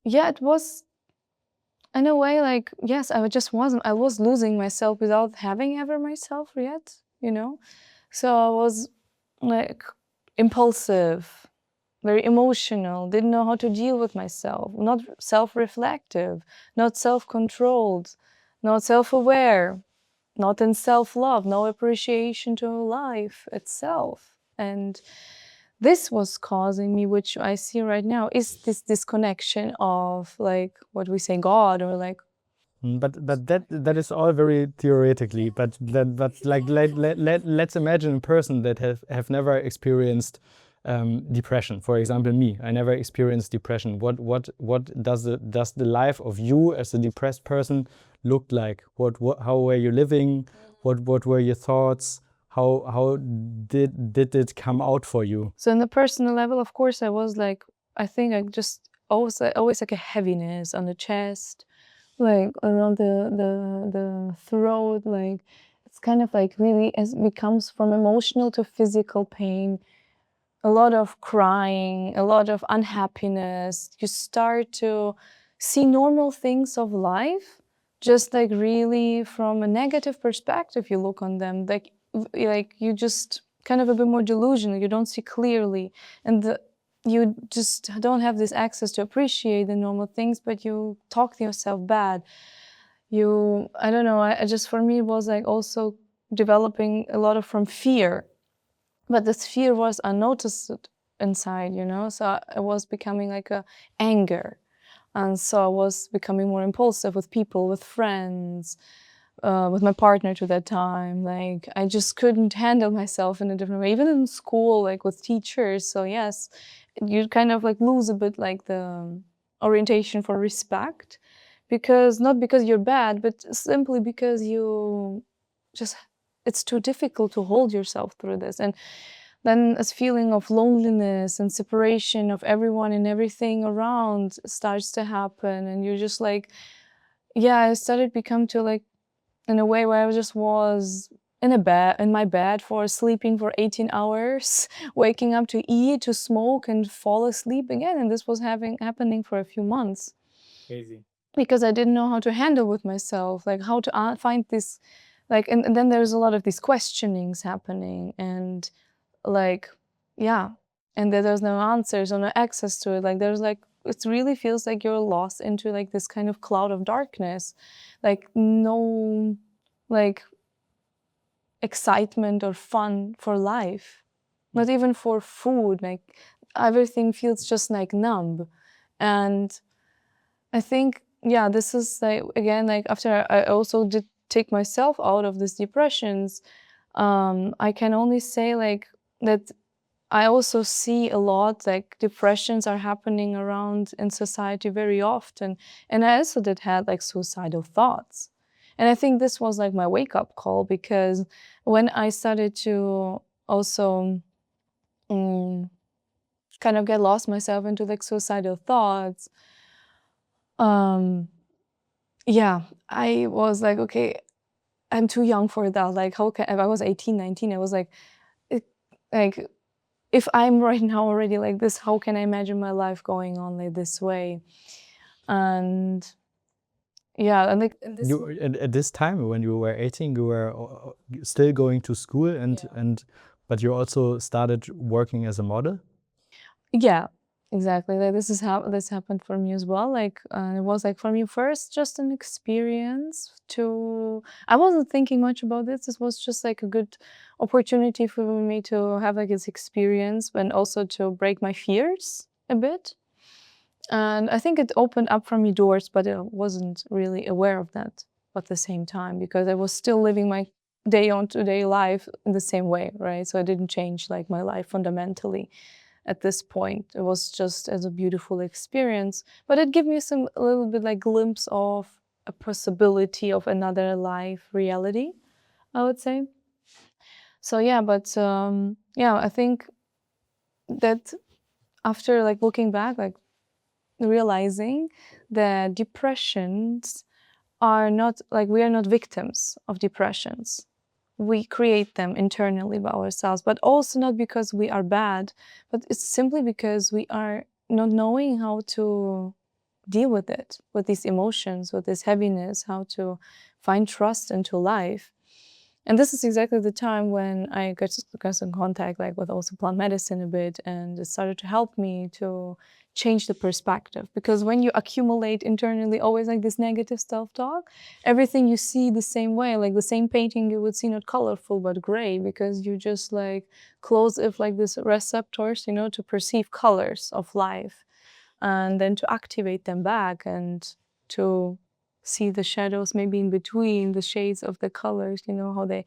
yeah, it was in a way like, yes, I was losing myself without having ever myself yet, you know. So I was like impulsive, very emotional, didn't know how to deal with myself, not self-reflective, not self-controlled, not self-aware, not in self-love, no appreciation to life itself. And this was causing me, which I see right now, is this disconnection of like what we say God, or like. But that is all very theoretically. But like let's imagine a person that have never experienced depression. For example, me, I never experienced depression. What does the life of you as a depressed person look like? How were you living? What were your thoughts? How did it come out for you? So on the personal level, of course, I was like, I think I just always like a heaviness on the chest, like around the throat, like it's kind of like really it becomes from emotional to physical pain, a lot of crying, a lot of unhappiness. You start to see normal things of life just like really from a negative perspective. You look on them like you just kind of a bit more delusional. You don't see clearly, and you just don't have this access to appreciate the normal things, but you talk to yourself bad. I don't know, I just, for me, it was like also developing a lot of from fear, but this fear was unnoticed inside, so it was becoming like a anger. And so I was becoming more impulsive with people, with friends, with my partner to that time. Like I just couldn't handle myself in a different way, even in school, like with teachers. So yes, you kind of like lose a bit like the orientation for respect, because not because you're bad, but simply because you just, it's too difficult to hold yourself through this. And then this feeling of loneliness and separation of everyone and everything around starts to happen, and you're just like, yeah, I started become to like in a way where I just was in my bed for sleeping for 18 hours, waking up to eat, to smoke, and fall asleep again. And this was happening for a few months. Crazy. Because I didn't know how to handle with myself, like how to find this, like, and then there's a lot of these questionings happening, and like, yeah, and there's no answers or no access to it. Like there's like, it really feels like you're lost into like this kind of cloud of darkness, like no, like excitement or fun for life, not even for food. Like everything feels just like numb. And I think, yeah, this is like, again, like after I also did take myself out of these depressions, I can only say like that I also see a lot like depressions are happening around in society very often. And I also did have like suicidal thoughts. And I think this was like my wake-up call, because when I started to also kind of get lost myself into like suicidal thoughts, yeah, I was like, okay, I'm too young for that. Like, how can, if I was 18, 19, I was like, like, if I'm right now already like this, how can I imagine my life going on like this way? And yeah, and like and this, You at this time when you were 18, you were still going to school, but you also started working as a model. yeah, exactly. Like this is how this happened for me as well. Like it was like for me first just an experience to. I wasn't thinking much about this. This was just like a good opportunity for me to have like this experience, and also to break my fears a bit. And I think it opened up for me doors, but I wasn't really aware of that at the same time, because I was still living my day on day life in the same way, right? So I didn't change like my life fundamentally at this point. It was just as a beautiful experience, but it gave me a little bit like glimpse of a possibility of another life reality, I would say. So yeah, but yeah, I think that after like looking back, like realizing that depressions are not like, we are not victims of depressions. We create them internally by ourselves, but also not because we are bad, but it's simply because we are not knowing how to deal with it, with these emotions, with this heaviness, how to find trust into life. And this is exactly the time when I got in contact like with also plant medicine a bit, and it started to help me to change the perspective. Because when you accumulate internally always like this negative self-talk, everything you see the same way, like the same painting you would see not colorful but gray, because you just like close if like this receptors, to perceive colors of life, and then to activate them back and to see the shadows maybe in between the shades of the colors, how they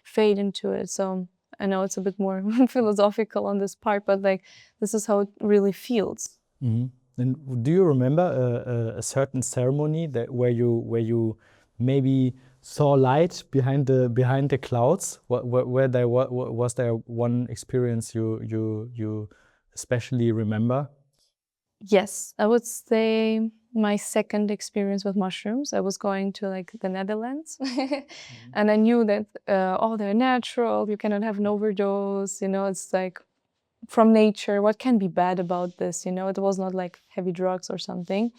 fade into it. So I know it's a bit more philosophical on this part, but like this is how it really feels. Mm-hmm. And do you remember a certain ceremony that where you maybe saw light behind the clouds? Where there was there one experience you especially remember? Yes, I would say my second experience with mushrooms. I was going to like the Netherlands, and I knew that oh, they're natural. You cannot have an overdose. You know, it's like from nature. What can be bad about this? You know, it was not like heavy drugs or something.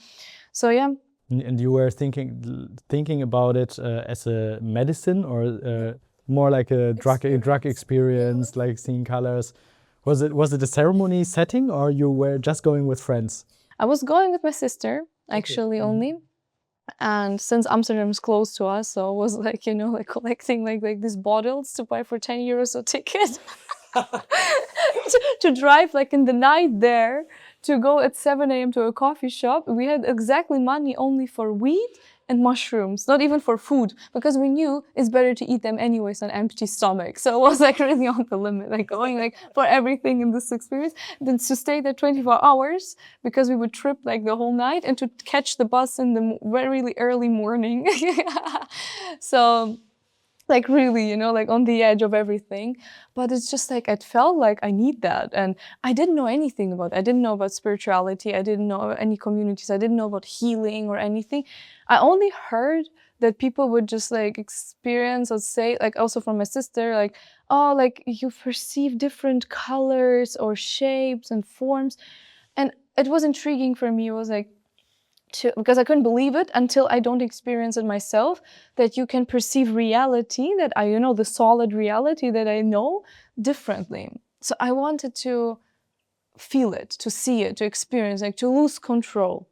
So yeah. And you were thinking about it as a medicine or more like a drug experience, like seeing colors. Was it a ceremony setting or you were just going with friends? I was going with my sister actually only. And since Amsterdam is close to us, so I was like, you know, like collecting like these bottles to buy for 10 euros a ticket to drive like in the night there, to go at 7 a.m. to a coffee shop. We had exactly money only for weed and mushrooms, not even for food, because we knew it's better to eat them anyways on empty stomach. So it was like really on the limit, like going like for everything in this experience. Then to stay there 24 hours because we would trip like the whole night, and to catch the bus in the very early morning. So like really, you know, like on the edge of everything. But it's just like, it felt like I need that. And I didn't know anything about it. I didn't know about spirituality. I didn't know any communities. I didn't know about healing or anything. I only heard that people would just like experience or say, like also from my sister, like, oh, like you perceive different colors or shapes and forms. And it was intriguing for me. It was like, because I couldn't believe it until I don't experience it myself, that you can perceive reality, that I, you know, the solid reality that I know differently. So I wanted to feel it, to see it, to experience, like to lose control,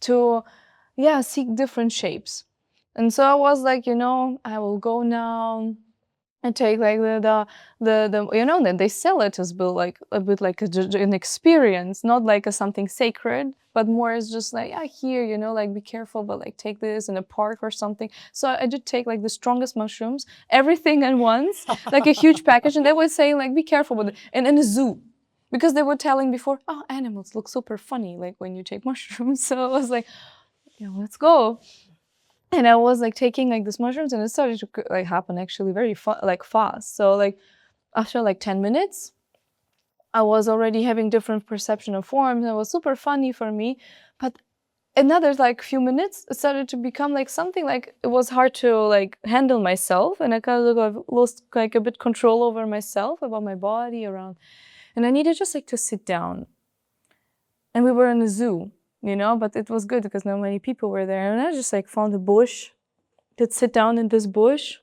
to, yeah, seek different shapes. And so I was like, you know, I will go now and take like the you know, that they sell it as like a bit like an experience, not like a something sacred, but more as just like, yeah, here, you know, like be careful, but like take this in a park or something. So I did take like the strongest mushrooms, everything at once, like a huge package, and they were saying like be careful with it, and in a zoo. Because they were telling before, oh, animals look super funny like when you take mushrooms. So I was like, yeah, let's go. And I was like taking like these mushrooms, and it started to like happen actually very fast. So like after like 10 minutes, I was already having different perception of forms. It was super funny for me. But another like few minutes, it started to become like something like it was hard to like handle myself, and I kind of lost like a bit control over myself, about my body around, and I needed just like to sit down. And we were in a zoo, you know, but it was good because not many people were there, and I just like found a bush. Did sit down in this bush.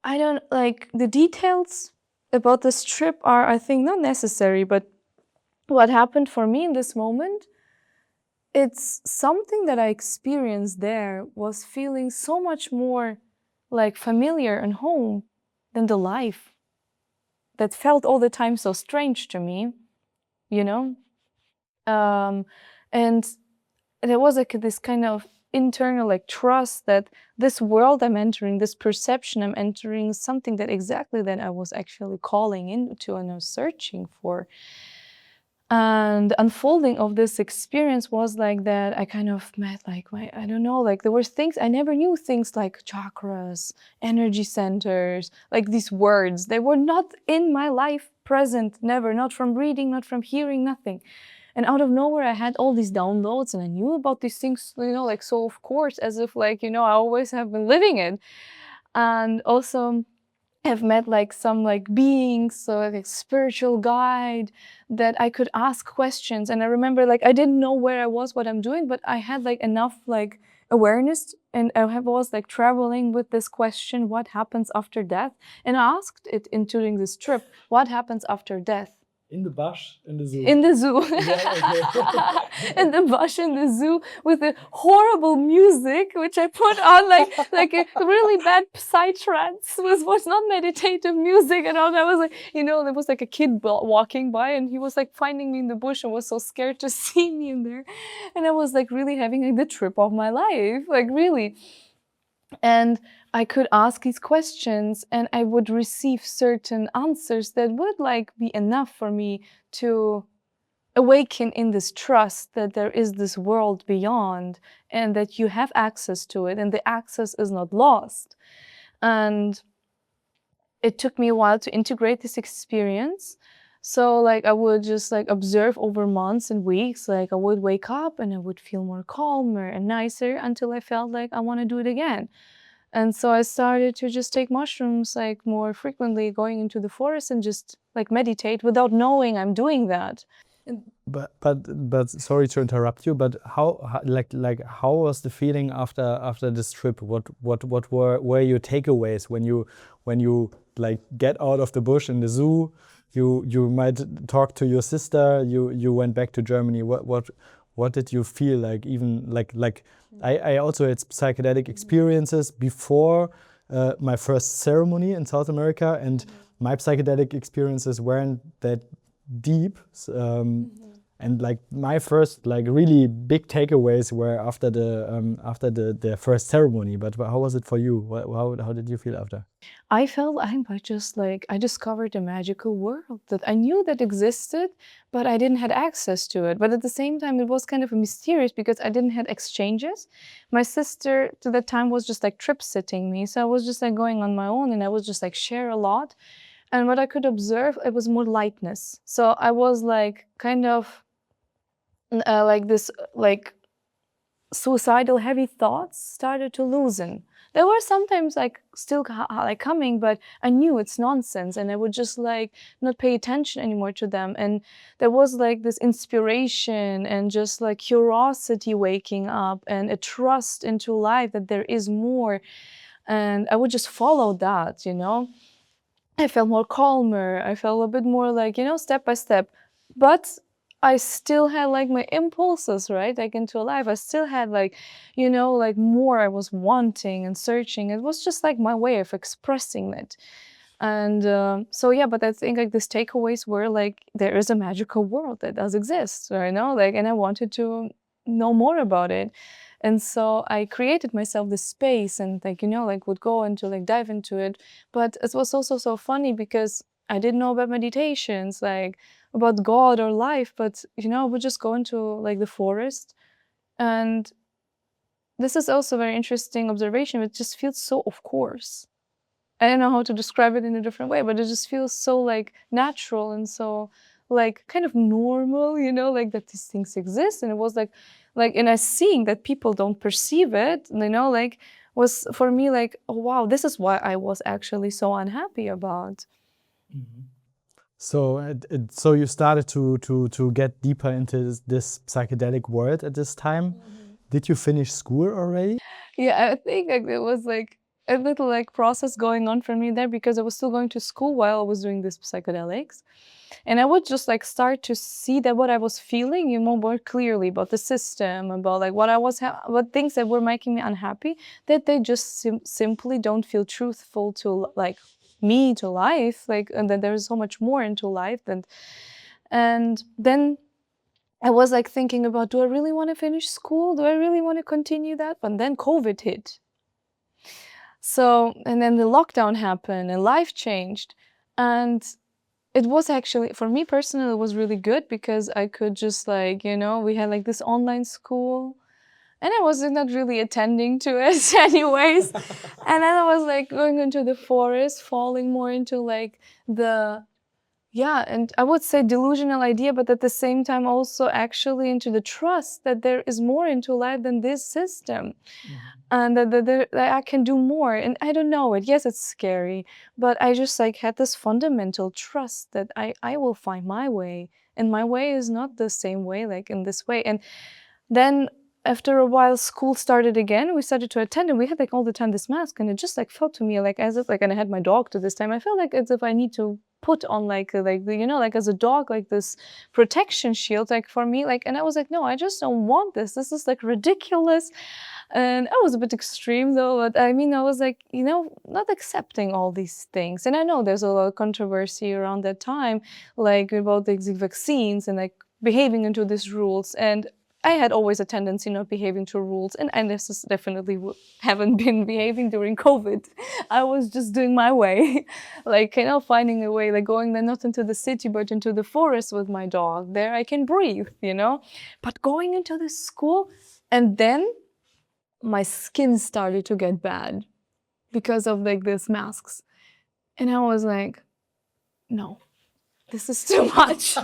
I don't like the details about this trip are, I think, not necessary, but what happened for me in this moment, it's something that I experienced there was feeling so much more like familiar and home than the life that felt all the time so strange to me, you know? And there was like this kind of internal like trust that this world I'm entering, this perception I'm entering, something that exactly that I was actually calling into and I was searching for. And the unfolding of this experience was like that I kind of met like I don't know, like there were things I never knew, things like chakras, energy centers, like these words. They were not in my life present, never, not from reading, not from hearing, nothing. And out of nowhere, I had all these downloads and I knew about these things, you know, like, so of course, as if like, you know, I always have been living it. And also have met like some like beings, so like a spiritual guide that I could ask questions. And I remember like, I didn't know where I was, what I'm doing, but I had like enough like awareness, and was like traveling with this question, what happens after death? And I asked it in during this trip, what happens after death? In the bush, in the zoo. In the zoo. Yeah, okay. In the bush, in the zoo, with the horrible music, which I put on like a really bad psytrance. Was not meditative music at all. I was like, you know, there was like a kid walking by, and he was like finding me in the bush and was so scared to see me in there. And I was like really having like the trip of my life, like really. And I could ask these questions and I would receive certain answers that would like be enough for me to awaken in this trust that there is this world beyond and that you have access to it and the access is not lost. And it took me a while to integrate this experience. So like I would just like observe over months and weeks, like I would wake up and I would feel more calmer and nicer until I felt like I want to do it again. And so I started to just take mushrooms like more frequently, going into the forest and just like meditate without knowing I'm doing that. But sorry to interrupt you, but how how was the feeling after this trip? What were your takeaways when you like get out of the bush in the zoo? You might talk to your sister. You went back to Germany. What did you feel like? Even like I also had psychedelic experiences before my first ceremony in South America, and my psychedelic experiences weren't that deep. And like my first like really big takeaways were after the first ceremony. But how was it for you? How did you feel after? I felt I just like I discovered a magical world that I knew that existed, but I didn't have access to it. But at the same time, it was kind of mysterious because I didn't have exchanges. My sister to that time was just like trip sitting me, so I was just like going on my own, and I was just like share a lot. And what I could observe, it was more lightness. So I was like kind of like this like suicidal heavy thoughts started to loosen. There were sometimes like still like coming, but I knew it's nonsense and I would just like not pay attention anymore to them. And there was like this inspiration and just like curiosity waking up and a trust into life that there is more. And I would just follow that, you know. I felt more calmer. I felt a bit more like, you know, step by step. But I still had like my impulses, right? Like into life. I still had like, you know, like more I was wanting and searching. It was just like my way of expressing it. And so, yeah, but I think like these takeaways were like, there is a magical world that does exist, you know, like, and I wanted to know more about it. And so I created myself this space and like, you know, like would go into like dive into it. But it was also so funny because I didn't know about meditations, like about God or life, but you know, I would just go into like the forest. And this is also a very interesting observation. It just feels so of course. I don't know how to describe it in a different way, but it just feels so like natural and so like kind of normal, you know, like that these things exist. And it was like, and I seeing that people don't perceive it, you know, like was for me like, oh wow, this is why I was actually so unhappy about. So so you started to get deeper into this psychedelic world at this time. Did you finish school already? Yeah, I think like it was like a little like process going on for me there because I was still going to school while I was doing this psychedelics. And I would just like start to see that what I was feeling, you know, more clearly about the system, about like what I was, what things that were making me unhappy, that they just simply don't feel truthful to like me, to life, like, and that there is so much more into life than, and then I was like thinking about, do I really want to finish school? Do I really want to continue that? But then COVID hit. So, and then the lockdown happened and life changed. And it was actually, for me personally, it was really good because I could just like, you know, we had like this online school and I was not really attending to it anyways. And then I was like going into the forest, falling more into like the, yeah, and I would say delusional idea, but at the same time also actually into the trust that there is more into life than this system. And that I can do more. And I don't know it. Yes, it's scary, but I just like had this fundamental trust that I will find my way. And my way is not the same way, like in this way. And then after a while, school started again. We started to attend, and we had like all the time this mask, and it just like felt to me like as if like, and I had my dog to this time. I felt like as if I need to put on like the, you know, like as a dog, like this protection shield, like for me, like, and I was like, no, I just don't want this. This is like ridiculous. And I was a bit extreme though, but I mean, I was like, you know, not accepting all these things. And I know there's a lot of controversy around that time, like about the vaccines and like behaving into these rules. And I had always a tendency not behaving to rules, and I definitely haven't been behaving during COVID. I was just doing my way, like, you know, finding a way, like going then not into the city, but into the forest with my dog. There I can breathe, you know? But going into the school, and then my skin started to get bad because of like these masks. And I was like, no, this is too much.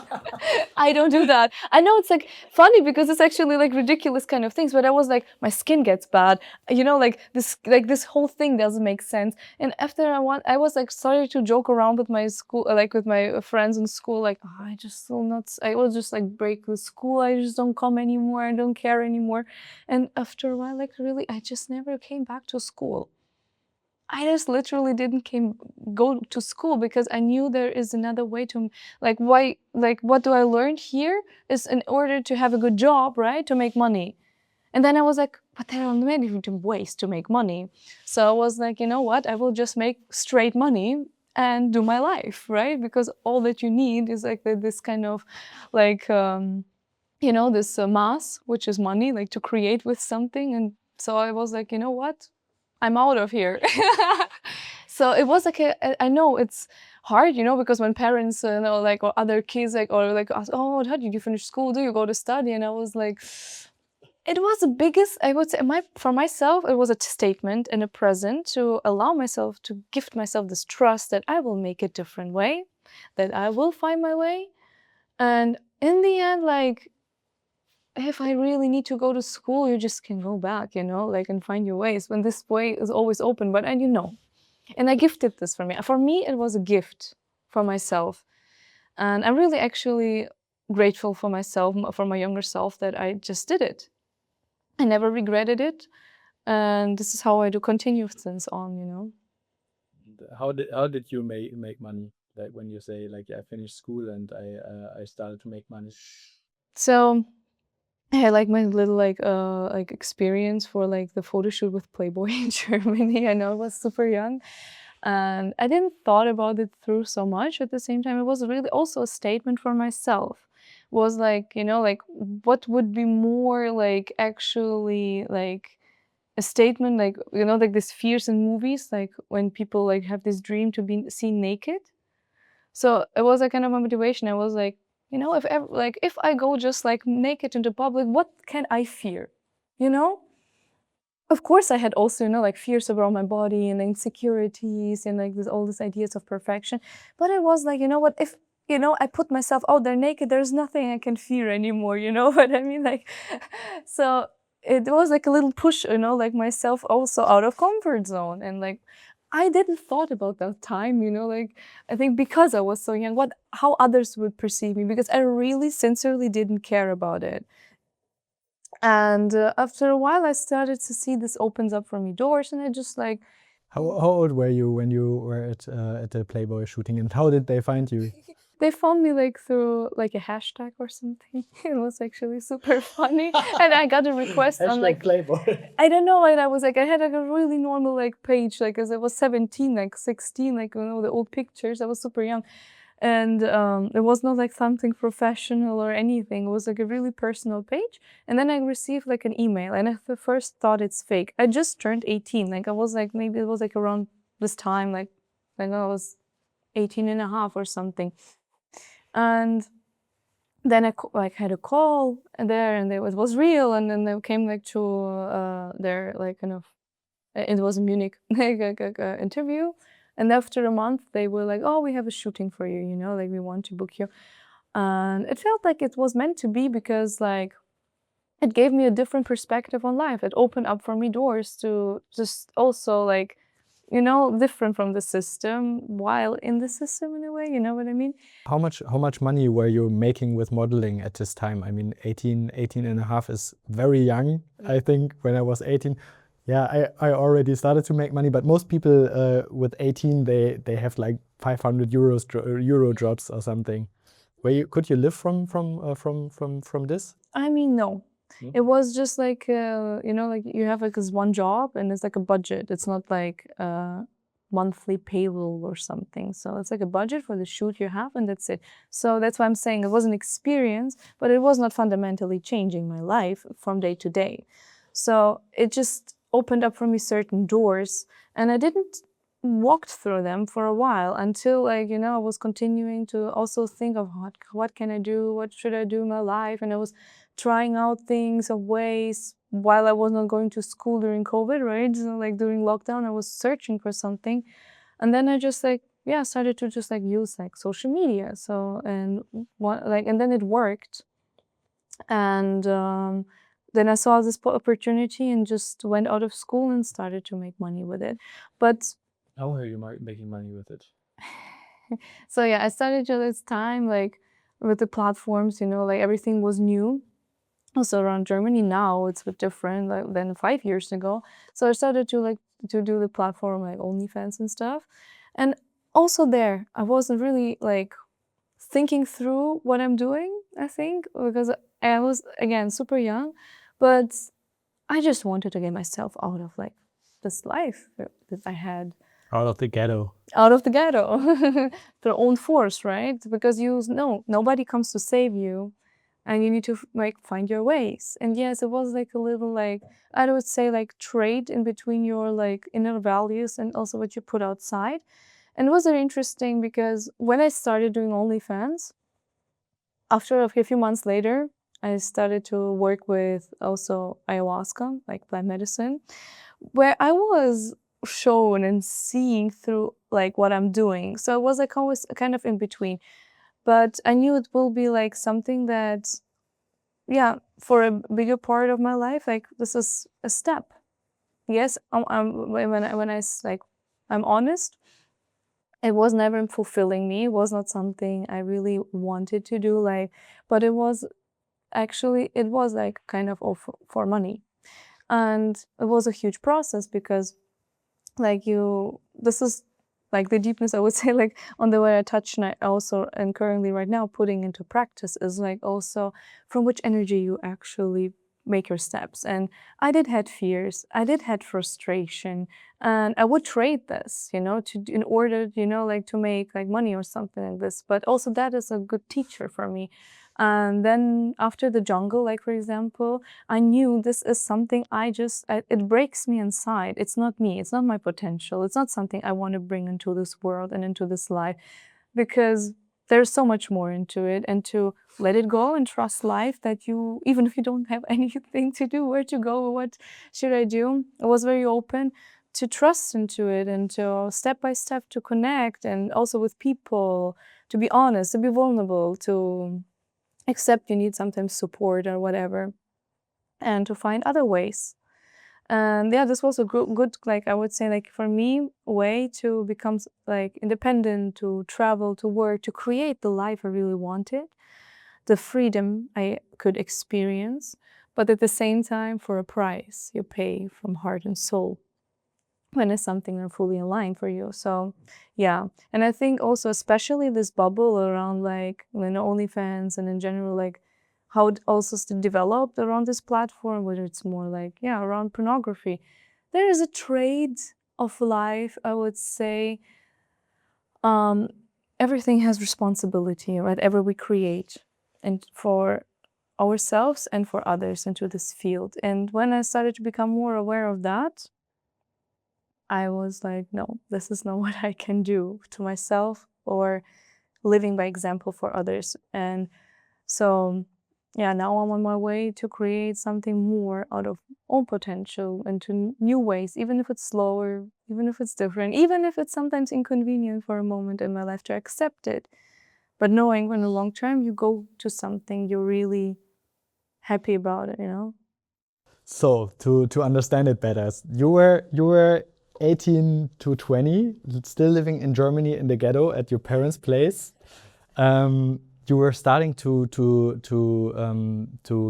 I don't do that. I know it's like funny because it's actually like ridiculous kind of things, but I was like, my skin gets bad. You know, like this whole thing doesn't make sense. And after I was like started to joke around with my school, like with my friends in school, like, oh, I will just like break the school. I just don't come anymore. I don't care anymore. And after a while, like really, I just never came back to school. I just literally didn't go to school because I knew there is another way to, like, what do I learn here is in order to have a good job, right? To make money. And then I was like, but there are many different ways to make money. So I was like, you know what? I will just make straight money and do my life, right? Because all that you need is like this kind of like, you know, this mass, which is money, like to create with something. And so I was like, you know what? I'm out of here. So it was like I know it's hard, you know, because when parents, you know, like, or other kids, like, or like ask, oh, how did you finish school? Do you go to study? And I was like, it was the biggest, I would say, for myself, it was a statement and a present to allow myself to gift myself this trust that I will make a different way, that I will find my way. And in the end, like, if I really need to go to school, you just can go back, you know, like, and find your ways when this way is always open. But, and you know, and I gifted this for me. For me, it was a gift for myself. And I'm really actually grateful for myself, for my younger self, that I just did it. I never regretted it. And this is how I do continue since on, you know. How did you make money? Like when you say like, yeah, I finished school and I started to make money. So I had like my little like experience for like the photo shoot with Playboy in Germany. I know I was super young. And I didn't thought about it through so much. At the same time, it was really also a statement for myself. Was like, you know, like what would be more like actually like a statement, like, you know, like these fears in movies, like when people like have this dream to be seen naked. So it was a kind of a motivation. I was like, you know, if I go just like naked into public, what can I fear? You know? Of course, I had also, you know, like fears around my body and insecurities and like all these ideas of perfection. But it was like, you know what, if, you know, I put myself out there naked, there's nothing I can fear anymore, you know what I mean? Like, so it was like a little push, you know, like myself also out of comfort zone. And like, I didn't thought about that time, you know, like, I think because I was so young, how others would perceive me, because I really sincerely didn't care about it. And after a while, I started to see this opens up for me doors, and I just like. How old were you when you were at the Playboy shooting, and how did they find you? They found me like through like a hashtag or something. It was actually super funny, and I got a request on like Playboy. I don't know, and I was like, I had like a really normal like page, like as I was 17, like 16, like, you know, the old pictures. I was super young. And it was not like something professional or anything. It was like a really personal page. And then I received like an email, and I first thought it's fake. I just turned 18. Like I was like, maybe it was like around this time, like I was 18 and a half or something. And then I like had a call there, and it was real. And then they came like to their like kind of, it was a Munich like interview. And after a month, they were like, oh, we have a shooting for you, you know, like we want to book you. And it felt like it was meant to be, because like it gave me a different perspective on life. It opened up for me doors to just also like, you know, different from the system while in the system in a way, you know what I mean? How much money were you making with modeling at this time? I mean, 18 and a half is very young. I think when I was 18, yeah, I already started to make money, but most people with 18, they have like 500 euro jobs or something. Could you live from this? I mean, no. It was just like, you know, like you have like this one job, and it's like a budget. It's not like, monthly payroll or something. So it's like a budget for the shoot you have, and that's it. So that's why I'm saying it was an experience, but it was not fundamentally changing my life from day to day. So it just opened up for me certain doors, and I didn't walk through them for a while until, like, I was continuing to also think of what can I do, what should I do in my life, and I was trying out things of ways while I was not going to school during COVID, right? So like during lockdown, I was searching for something, and then I just started to just use social media. So and then it worked, and then I saw this opportunity and just went out of school and started to make money with it. But how are you making money with it? so yeah, I started to this time with the platforms, everything was new. Also around Germany now, it's a bit different than 5 years ago. So I started to do the platform OnlyFans and stuff. And also there, I wasn't really thinking through what I'm doing, I think, because I was, again, super young, but I just wanted to get myself out of this life that I had. Out of the ghetto. Out of the ghetto. Their own force, right? Because nobody comes to save you, and you need to find your ways. And yes, it was a little I would say trade in between your inner values and also what you put outside. And it was very interesting because when I started doing OnlyFans, after a few months later, I started to work with also ayahuasca, plant medicine, where I was shown and seeing through what I'm doing. So it was always kind of in between. But I knew it will be something that, yeah, for a bigger part of my life, this is a step. Yes, I'm honest, it was never fulfilling me. It was not something I really wanted to do, but it was kind of for money. And it was a huge process because this is the deepness, I would say, on the way I touch, and I also, and currently right now putting into practice, is also from which energy you actually make your steps. And I did had fears, I did had frustration, and I would trade this, in order, to make money or something like this. But also that is a good teacher for me. And then after the jungle, for example, I knew this is something it breaks me inside. It's not me, it's not my potential. It's not something I want to bring into this world and into this life, because there's so much more into it. And to let it go and trust life, that even if you don't have anything to do, where to go, what should I do? I was very open to trust into it and to step by step to connect, and also with people, to be honest, to be vulnerable, to accept you need sometimes support or whatever, and to find other ways. And yeah, this was a good I would say, for me, way to become independent, to travel, to work, to create the life I really wanted, the freedom I could experience, but at the same time for a price you pay from heart and soul when it's something that's fully aligned for you. So yeah, and I think also especially this bubble around OnlyFans, and in general how it also developed around this platform, whether it's more around pornography. There is a trade of life, I would say. Everything has responsibility, whatever we create, and for ourselves and for others into this field. And when I started to become more aware of that, I was no, this is not what I can do to myself, or living by example for others. And so, yeah, now I'm on my way to create something more out of own potential, into new ways, even if it's slower, even if it's different, even if it's sometimes inconvenient for a moment in my life, to accept it. But knowing in the long term, you go to something you're really happy about it, So to understand it better, you were 18 to 20, still living in Germany in the ghetto at your parents' place. You were starting to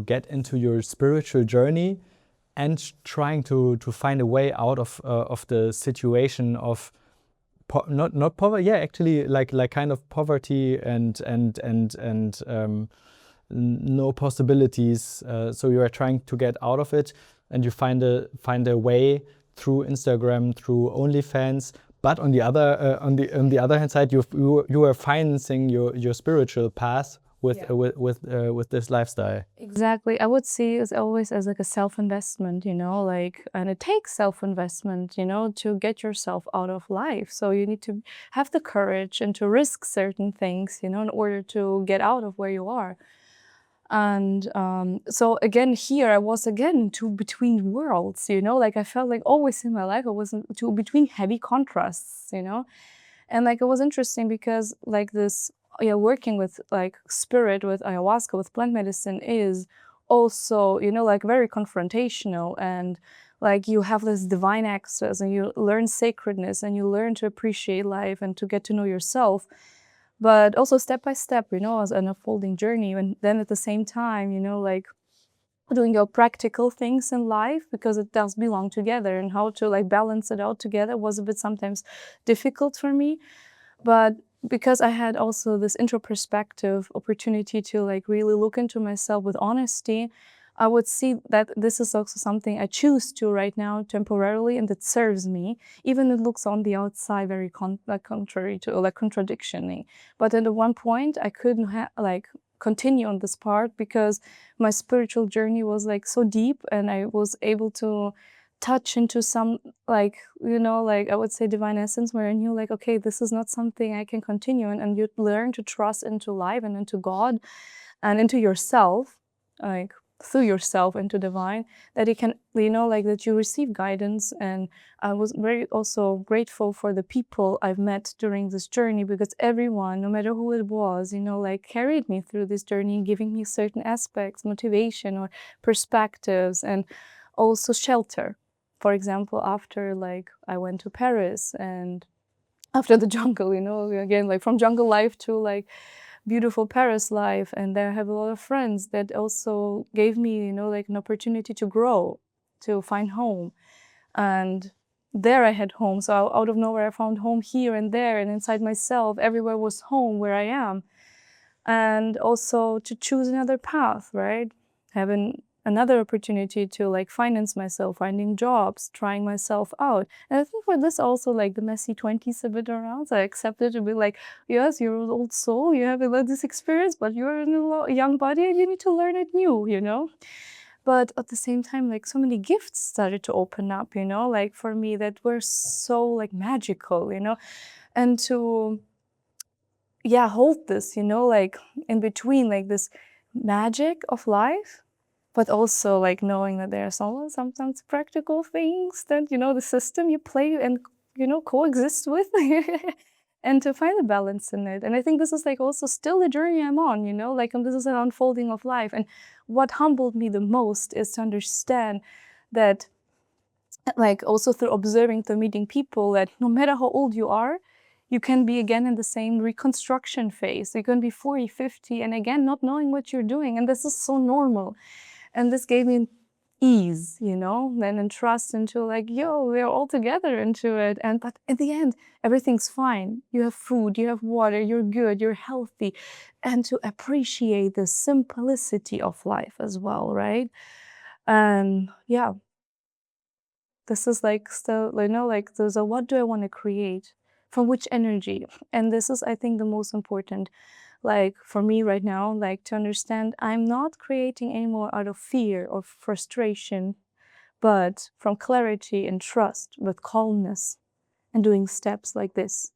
get into your spiritual journey, and trying to find a way out of the situation of not poverty, yeah, actually kind of poverty and no possibilities. So you are trying to get out of it, and you find a way through Instagram, through OnlyFans, But on the other hand side, you are financing your spiritual path with this lifestyle. Exactly. I would see it always as like a self-investment, you know, like, and it takes self-investment, you know, to get yourself out of life. So you need to have the courage and to risk certain things, you know, in order to get out of where you are. And so again, here I was again between worlds, you know, like I felt like always in my life I was between heavy contrasts, you know. And like it was interesting because like this, yeah, working with like spirit, with ayahuasca, with plant medicine is also, you know, like very confrontational, and like you have this divine access and you learn sacredness and you learn to appreciate life and to get to know yourself, but also step by step, you know, as an unfolding journey. And then at the same time, you know, like doing your practical things in life, because it does belong together, and how to like balance it out together was a bit sometimes difficult for me. But because I had also this introspective opportunity to like really look into myself with honesty, I would see that this is also something I choose to right now temporarily, and that serves me, even it looks on the outside very contrary to, like, contradictioning. But at one point I couldn't like continue on this part because my spiritual journey was like so deep, and I was able to touch into some, like, you know, like I would say divine essence, where I knew like, okay, this is not something I can continue in. And you learn to trust into life and into God and into yourself, like through yourself into divine, that you can, you know, like that you receive guidance. And I was very also grateful for the people I've met during this journey, because everyone, no matter who it was, you know, like carried me through this journey, giving me certain aspects, motivation or perspectives, and also shelter. For example, after like I went to Paris, and after the jungle, you know, again, like from jungle life to like beautiful Paris life, and there I have a lot of friends that also gave me, you know, like an opportunity to grow, to find home. And there I had home. So out of nowhere I found home here and there, and inside myself, everywhere was home where I am. And also to choose another path, right? Having another opportunity to like finance myself, finding jobs, trying myself out. And I think for this also, like the messy 20s a bit around, I accepted to be like, yes, you're an old soul, you have a lot of this experience, but you're in a young body and you need to learn it new, you know? But at the same time, like so many gifts started to open up, you know, like for me that were so like magical, you know, and to, yeah, hold this, you know, like in between, like this magic of life, but also like knowing that there are sometimes practical things that, you know, the system you play and, you know, coexist with, and to find a balance in it. And I think this is like also still the journey I'm on, you know, like, and this is an unfolding of life. And what humbled me the most is to understand that, like also through observing, through meeting people, that no matter how old you are, you can be again in the same reconstruction phase. You can be 40, 50, and again, not knowing what you're doing. And this is so normal. And this gave me ease, you know, then and trust into like, yo, we're all together into it. And but at the end, everything's fine. You have food, you have water, you're good, you're healthy. And to appreciate the simplicity of life as well, right? And yeah, this is like still, you know, like there's a what do I want to create? From which energy? And this is, I think, the most important, like for me right now, like to understand I'm not creating anymore out of fear or frustration, but from clarity and trust with calmness, and doing steps like this,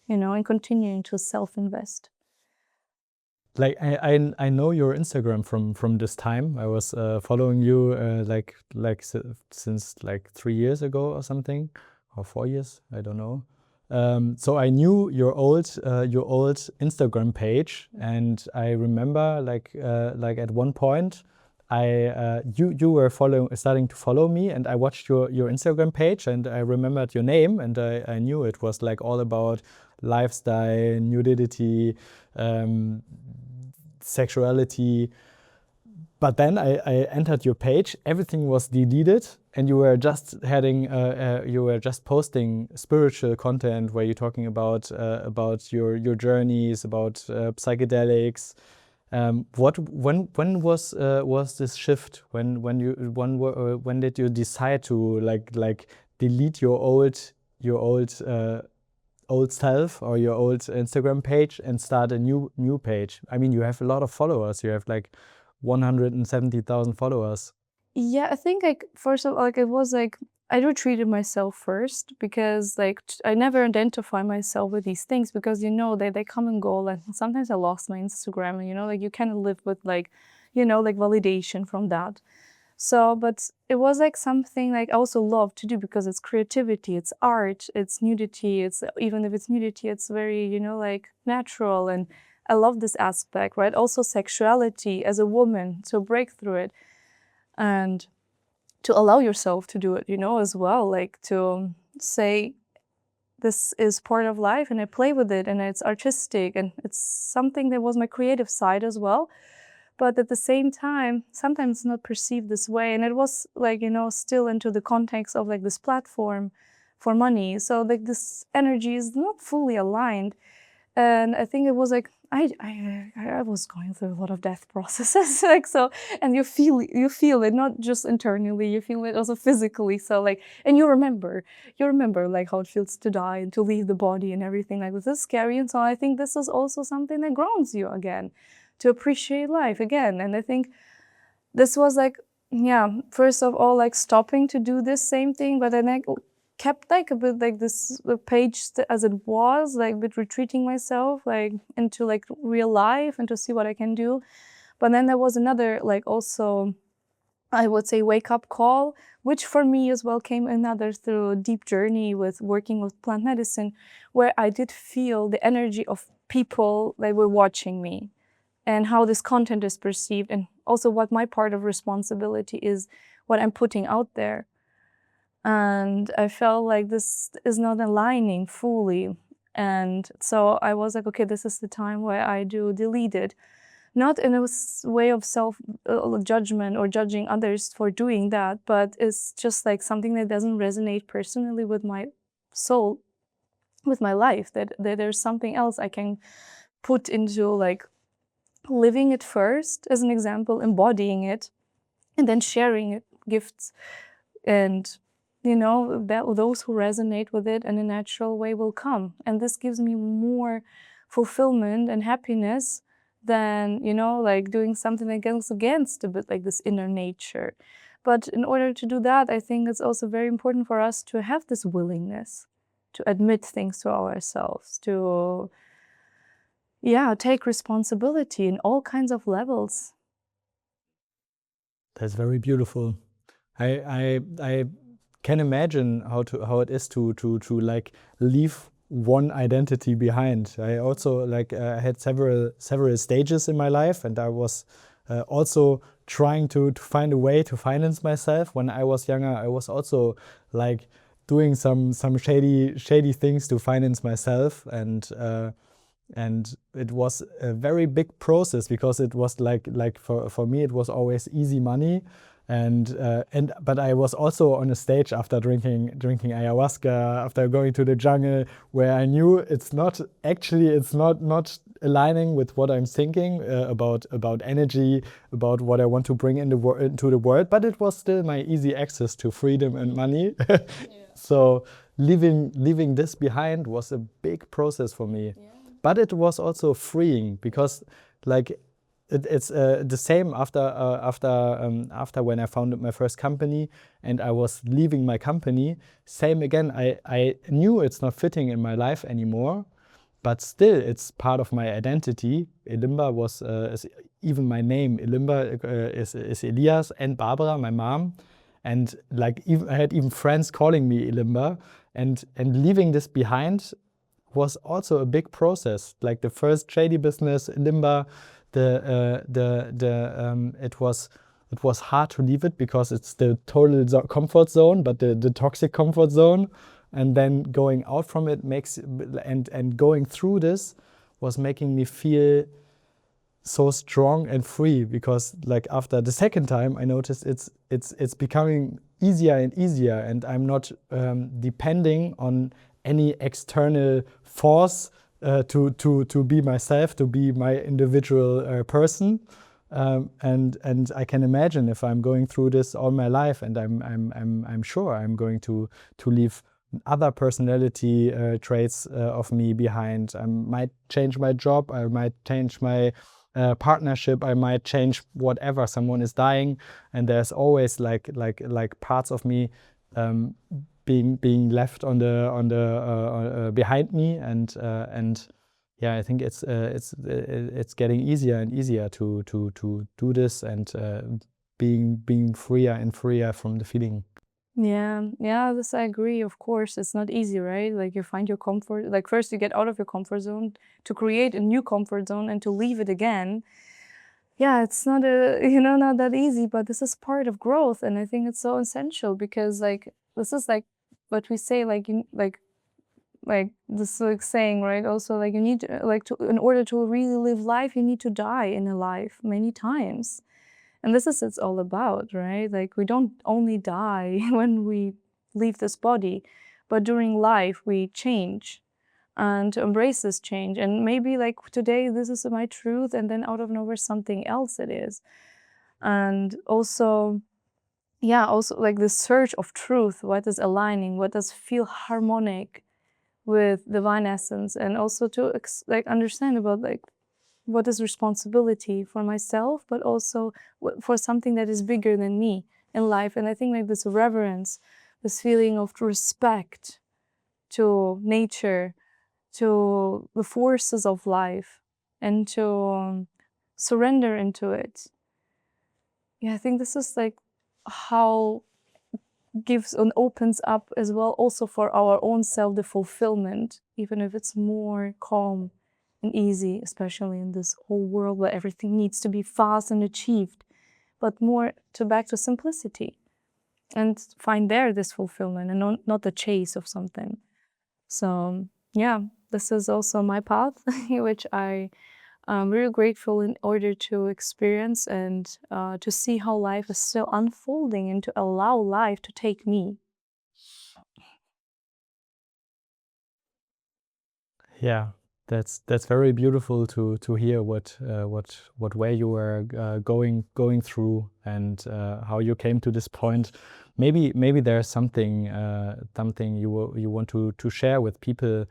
you know, and continuing to self-invest. Like I know your Instagram from this time. I was following you since like 3 years ago or something, or 4 years. I don't know. So I knew your old Instagram page, and I remember like at one point, you were starting to follow me, and I watched your Instagram page, and I remembered your name, and I knew it was like all about lifestyle, nudity, sexuality. But then I entered your page, everything was deleted, and you were just posting spiritual content where you're talking about your journeys, about psychedelics. When was this shift? When did you decide to like delete your old your old self or your old Instagram page and start a new page? I mean, you have a lot of followers. You have like 170,000 followers. Yeah, I think like first of all, like it was like I retreated myself first because like I never identify myself with these things because they come and go. Like sometimes I lost my Instagram, and like you kind of live with like like validation from that. So, but it was like something like I also love to do because it's creativity, it's art, it's nudity, it's even if it's nudity, it's very, like natural. And I love this aspect, right? Also sexuality as a woman, to break through it and to allow yourself to do it, as well, like to say, this is part of life and I play with it and it's artistic and it's something that was my creative side as well. But at the same time, sometimes not perceived this way. And it was like, still into the context of like this platform for money. So like this energy is not fully aligned. And I think it was like, I was going through a lot of death processes, like so, and you feel it not just internally, you feel it also physically. So like, and you remember like how it feels to die and to leave the body and everything like this is scary. And so I think this is also something that grounds you again, to appreciate life again. And I think this was like, yeah, first of all, like stopping to do this same thing, but then I kept like a bit like this page as it was, like a bit retreating myself like into like real life and to see what I can do. But then there was another like also, I would say, wake up call, which for me as well came another through a deep journey with working with plant medicine, where I did feel the energy of people that were watching me and how this content is perceived, and also what my part of responsibility is, what I'm putting out there. And I felt like this is not aligning fully. And so I was like, okay, this is the time where I do delete it. Not in a way of self-judgment or judging others for doing that, but it's just like something that doesn't resonate personally with my soul, with my life, that there's something else I can put into like living it first, as an example, embodying it, and then sharing it, gifts. And that those who resonate with it in a natural way will come. And this gives me more fulfillment and happiness than, like doing something that goes against a bit like this inner nature. But in order to do that, I think it's also very important for us to have this willingness to admit things to ourselves, to, take responsibility in all kinds of levels. That's very beautiful. I can imagine how it is to like leave one identity behind. I also like had several stages in my life, and I was also trying to find a way to finance myself. When I was younger, I was also like doing some shady things to finance myself, and it was a very big process because it was like for me it was always easy money. But I was also on a stage after drinking ayahuasca, after going to the jungle, where I knew it's not aligning with what I'm thinking about energy, about what I want to bring into the world. But it was still my easy access to freedom and money. Yeah. So leaving this behind was a big process for me. Yeah. But it was also freeing because like it's the same after when I founded my first company and I was leaving my company. Same again, I knew it's not fitting in my life anymore, but still it's part of my identity. Elimba was is even my name. Elimba is Elias and Barbara, my mom, and like I had even friends calling me Elimba, and leaving this behind was also a big process. Like the first shady business, Elimba, it was hard to leave it because it's the total comfort zone, but the toxic comfort zone, and then going out from it and going through this was making me feel so strong and free, because like after the second time I noticed it's becoming easier and easier, and I'm not depending on any external force to be myself, to be my individual person. And I can imagine if I'm going through this all my life, and I'm sure I'm going to leave other personality traits of me behind. I might change my job, I might change my partnership, I might change whatever. Someone is dying, and there's always like parts of me being left on the behind me, and yeah, I think it's getting easier and easier to do this, and being freer and freer from the feeling. Yeah, this I agree. Of course, it's not easy, right? Like you find your comfort, like first you get out of your comfort zone to create a new comfort zone and to leave it again. Yeah, it's not not that easy, but this is part of growth, and I think it's so essential because like this is like what we say, like like this like saying, right? Also, like you need to in order to really live life, you need to die in a life many times. And this is it's all about, right? Like we don't only die when we leave this body, but during life we change and to embrace this change. And maybe like today this is my truth, and then out of nowhere something else it is. And also, yeah, also like the search of truth, what is aligning, what does feel harmonic with divine essence, and also to like understand about like what is responsibility for myself, but also for something that is bigger than me in life. And I think like this reverence, this feeling of respect to nature, to the forces of life, and to surrender into it. Yeah, I think this is like how gives and opens up as well also for our own self the fulfillment, even if it's more calm and easy, especially in this whole world where everything needs to be fast and achieved, but more to back to simplicity and find there this fulfillment and not the chase of something. So yeah, this is also my path, which I'm really grateful in order to experience and to see how life is still unfolding and to allow life to take me. Yeah, that's very beautiful to hear what way you were going through, and how you came to this point. Maybe there's something you want to share with people,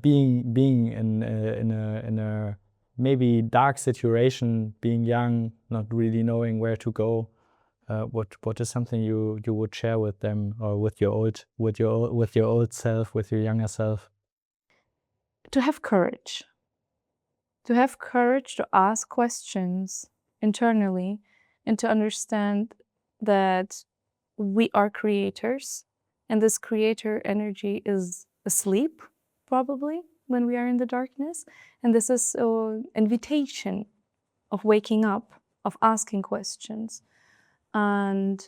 being in a maybe dark situation, being young, not really knowing where to go. What is something you would share with them, or with your old self, with your younger self? To have courage. To have courage to ask questions internally and to understand that we are creators and this creator energy is asleep, probably, when we are in the darkness. And this is an invitation of waking up, of asking questions, and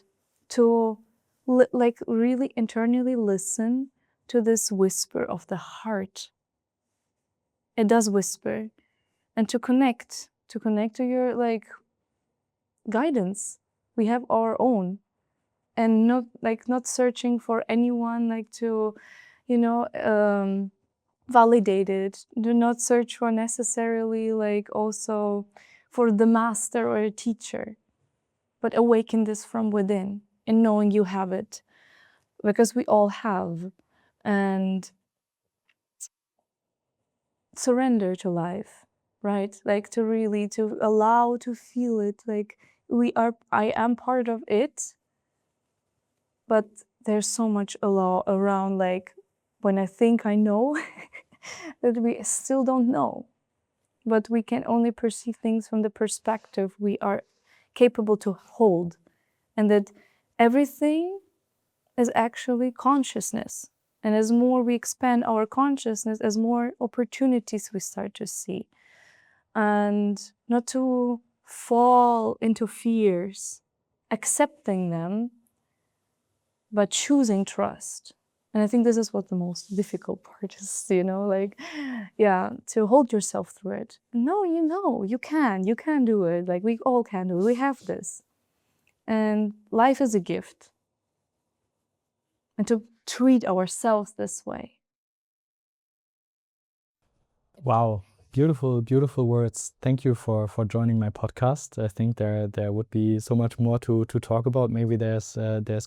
to like really internally listen to this whisper of the heart. It does whisper, and to connect to your like guidance. We have our own, and not searching for anyone like to validate it. Do not search for necessarily like also for the master or a teacher, but awaken this from within and knowing you have it, because we all have. And surrender to life, right? Like to really to allow to feel it, like I am part of it, but there's so much around, like when I think I know that we still don't know, but we can only perceive things from the perspective we are capable to hold, and that everything is actually consciousness. And as more we expand our consciousness, as more opportunities we start to see. And not to fall into fears, accepting them, but choosing trust. And I think this is what the most difficult part is, like, yeah, to hold yourself through it. No, you can do it. Like, we all can do it. We have this. And life is a gift. And to treat ourselves this way. Wow, Beautiful, beautiful words. Thank you for joining my podcast. I think there would be so much more to talk about. Maybe there's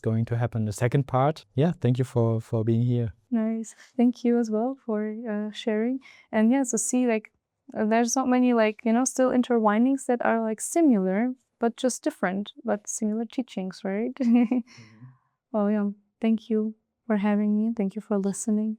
going to happen a second part. Yeah, thank you for being here. Nice. Thank you as well for sharing. And yeah, so see, like, there's not many, like, you know, still intertwinings that are like similar, but just different, but similar teachings, right? Well, yeah, thank you for having me. Thank you for listening.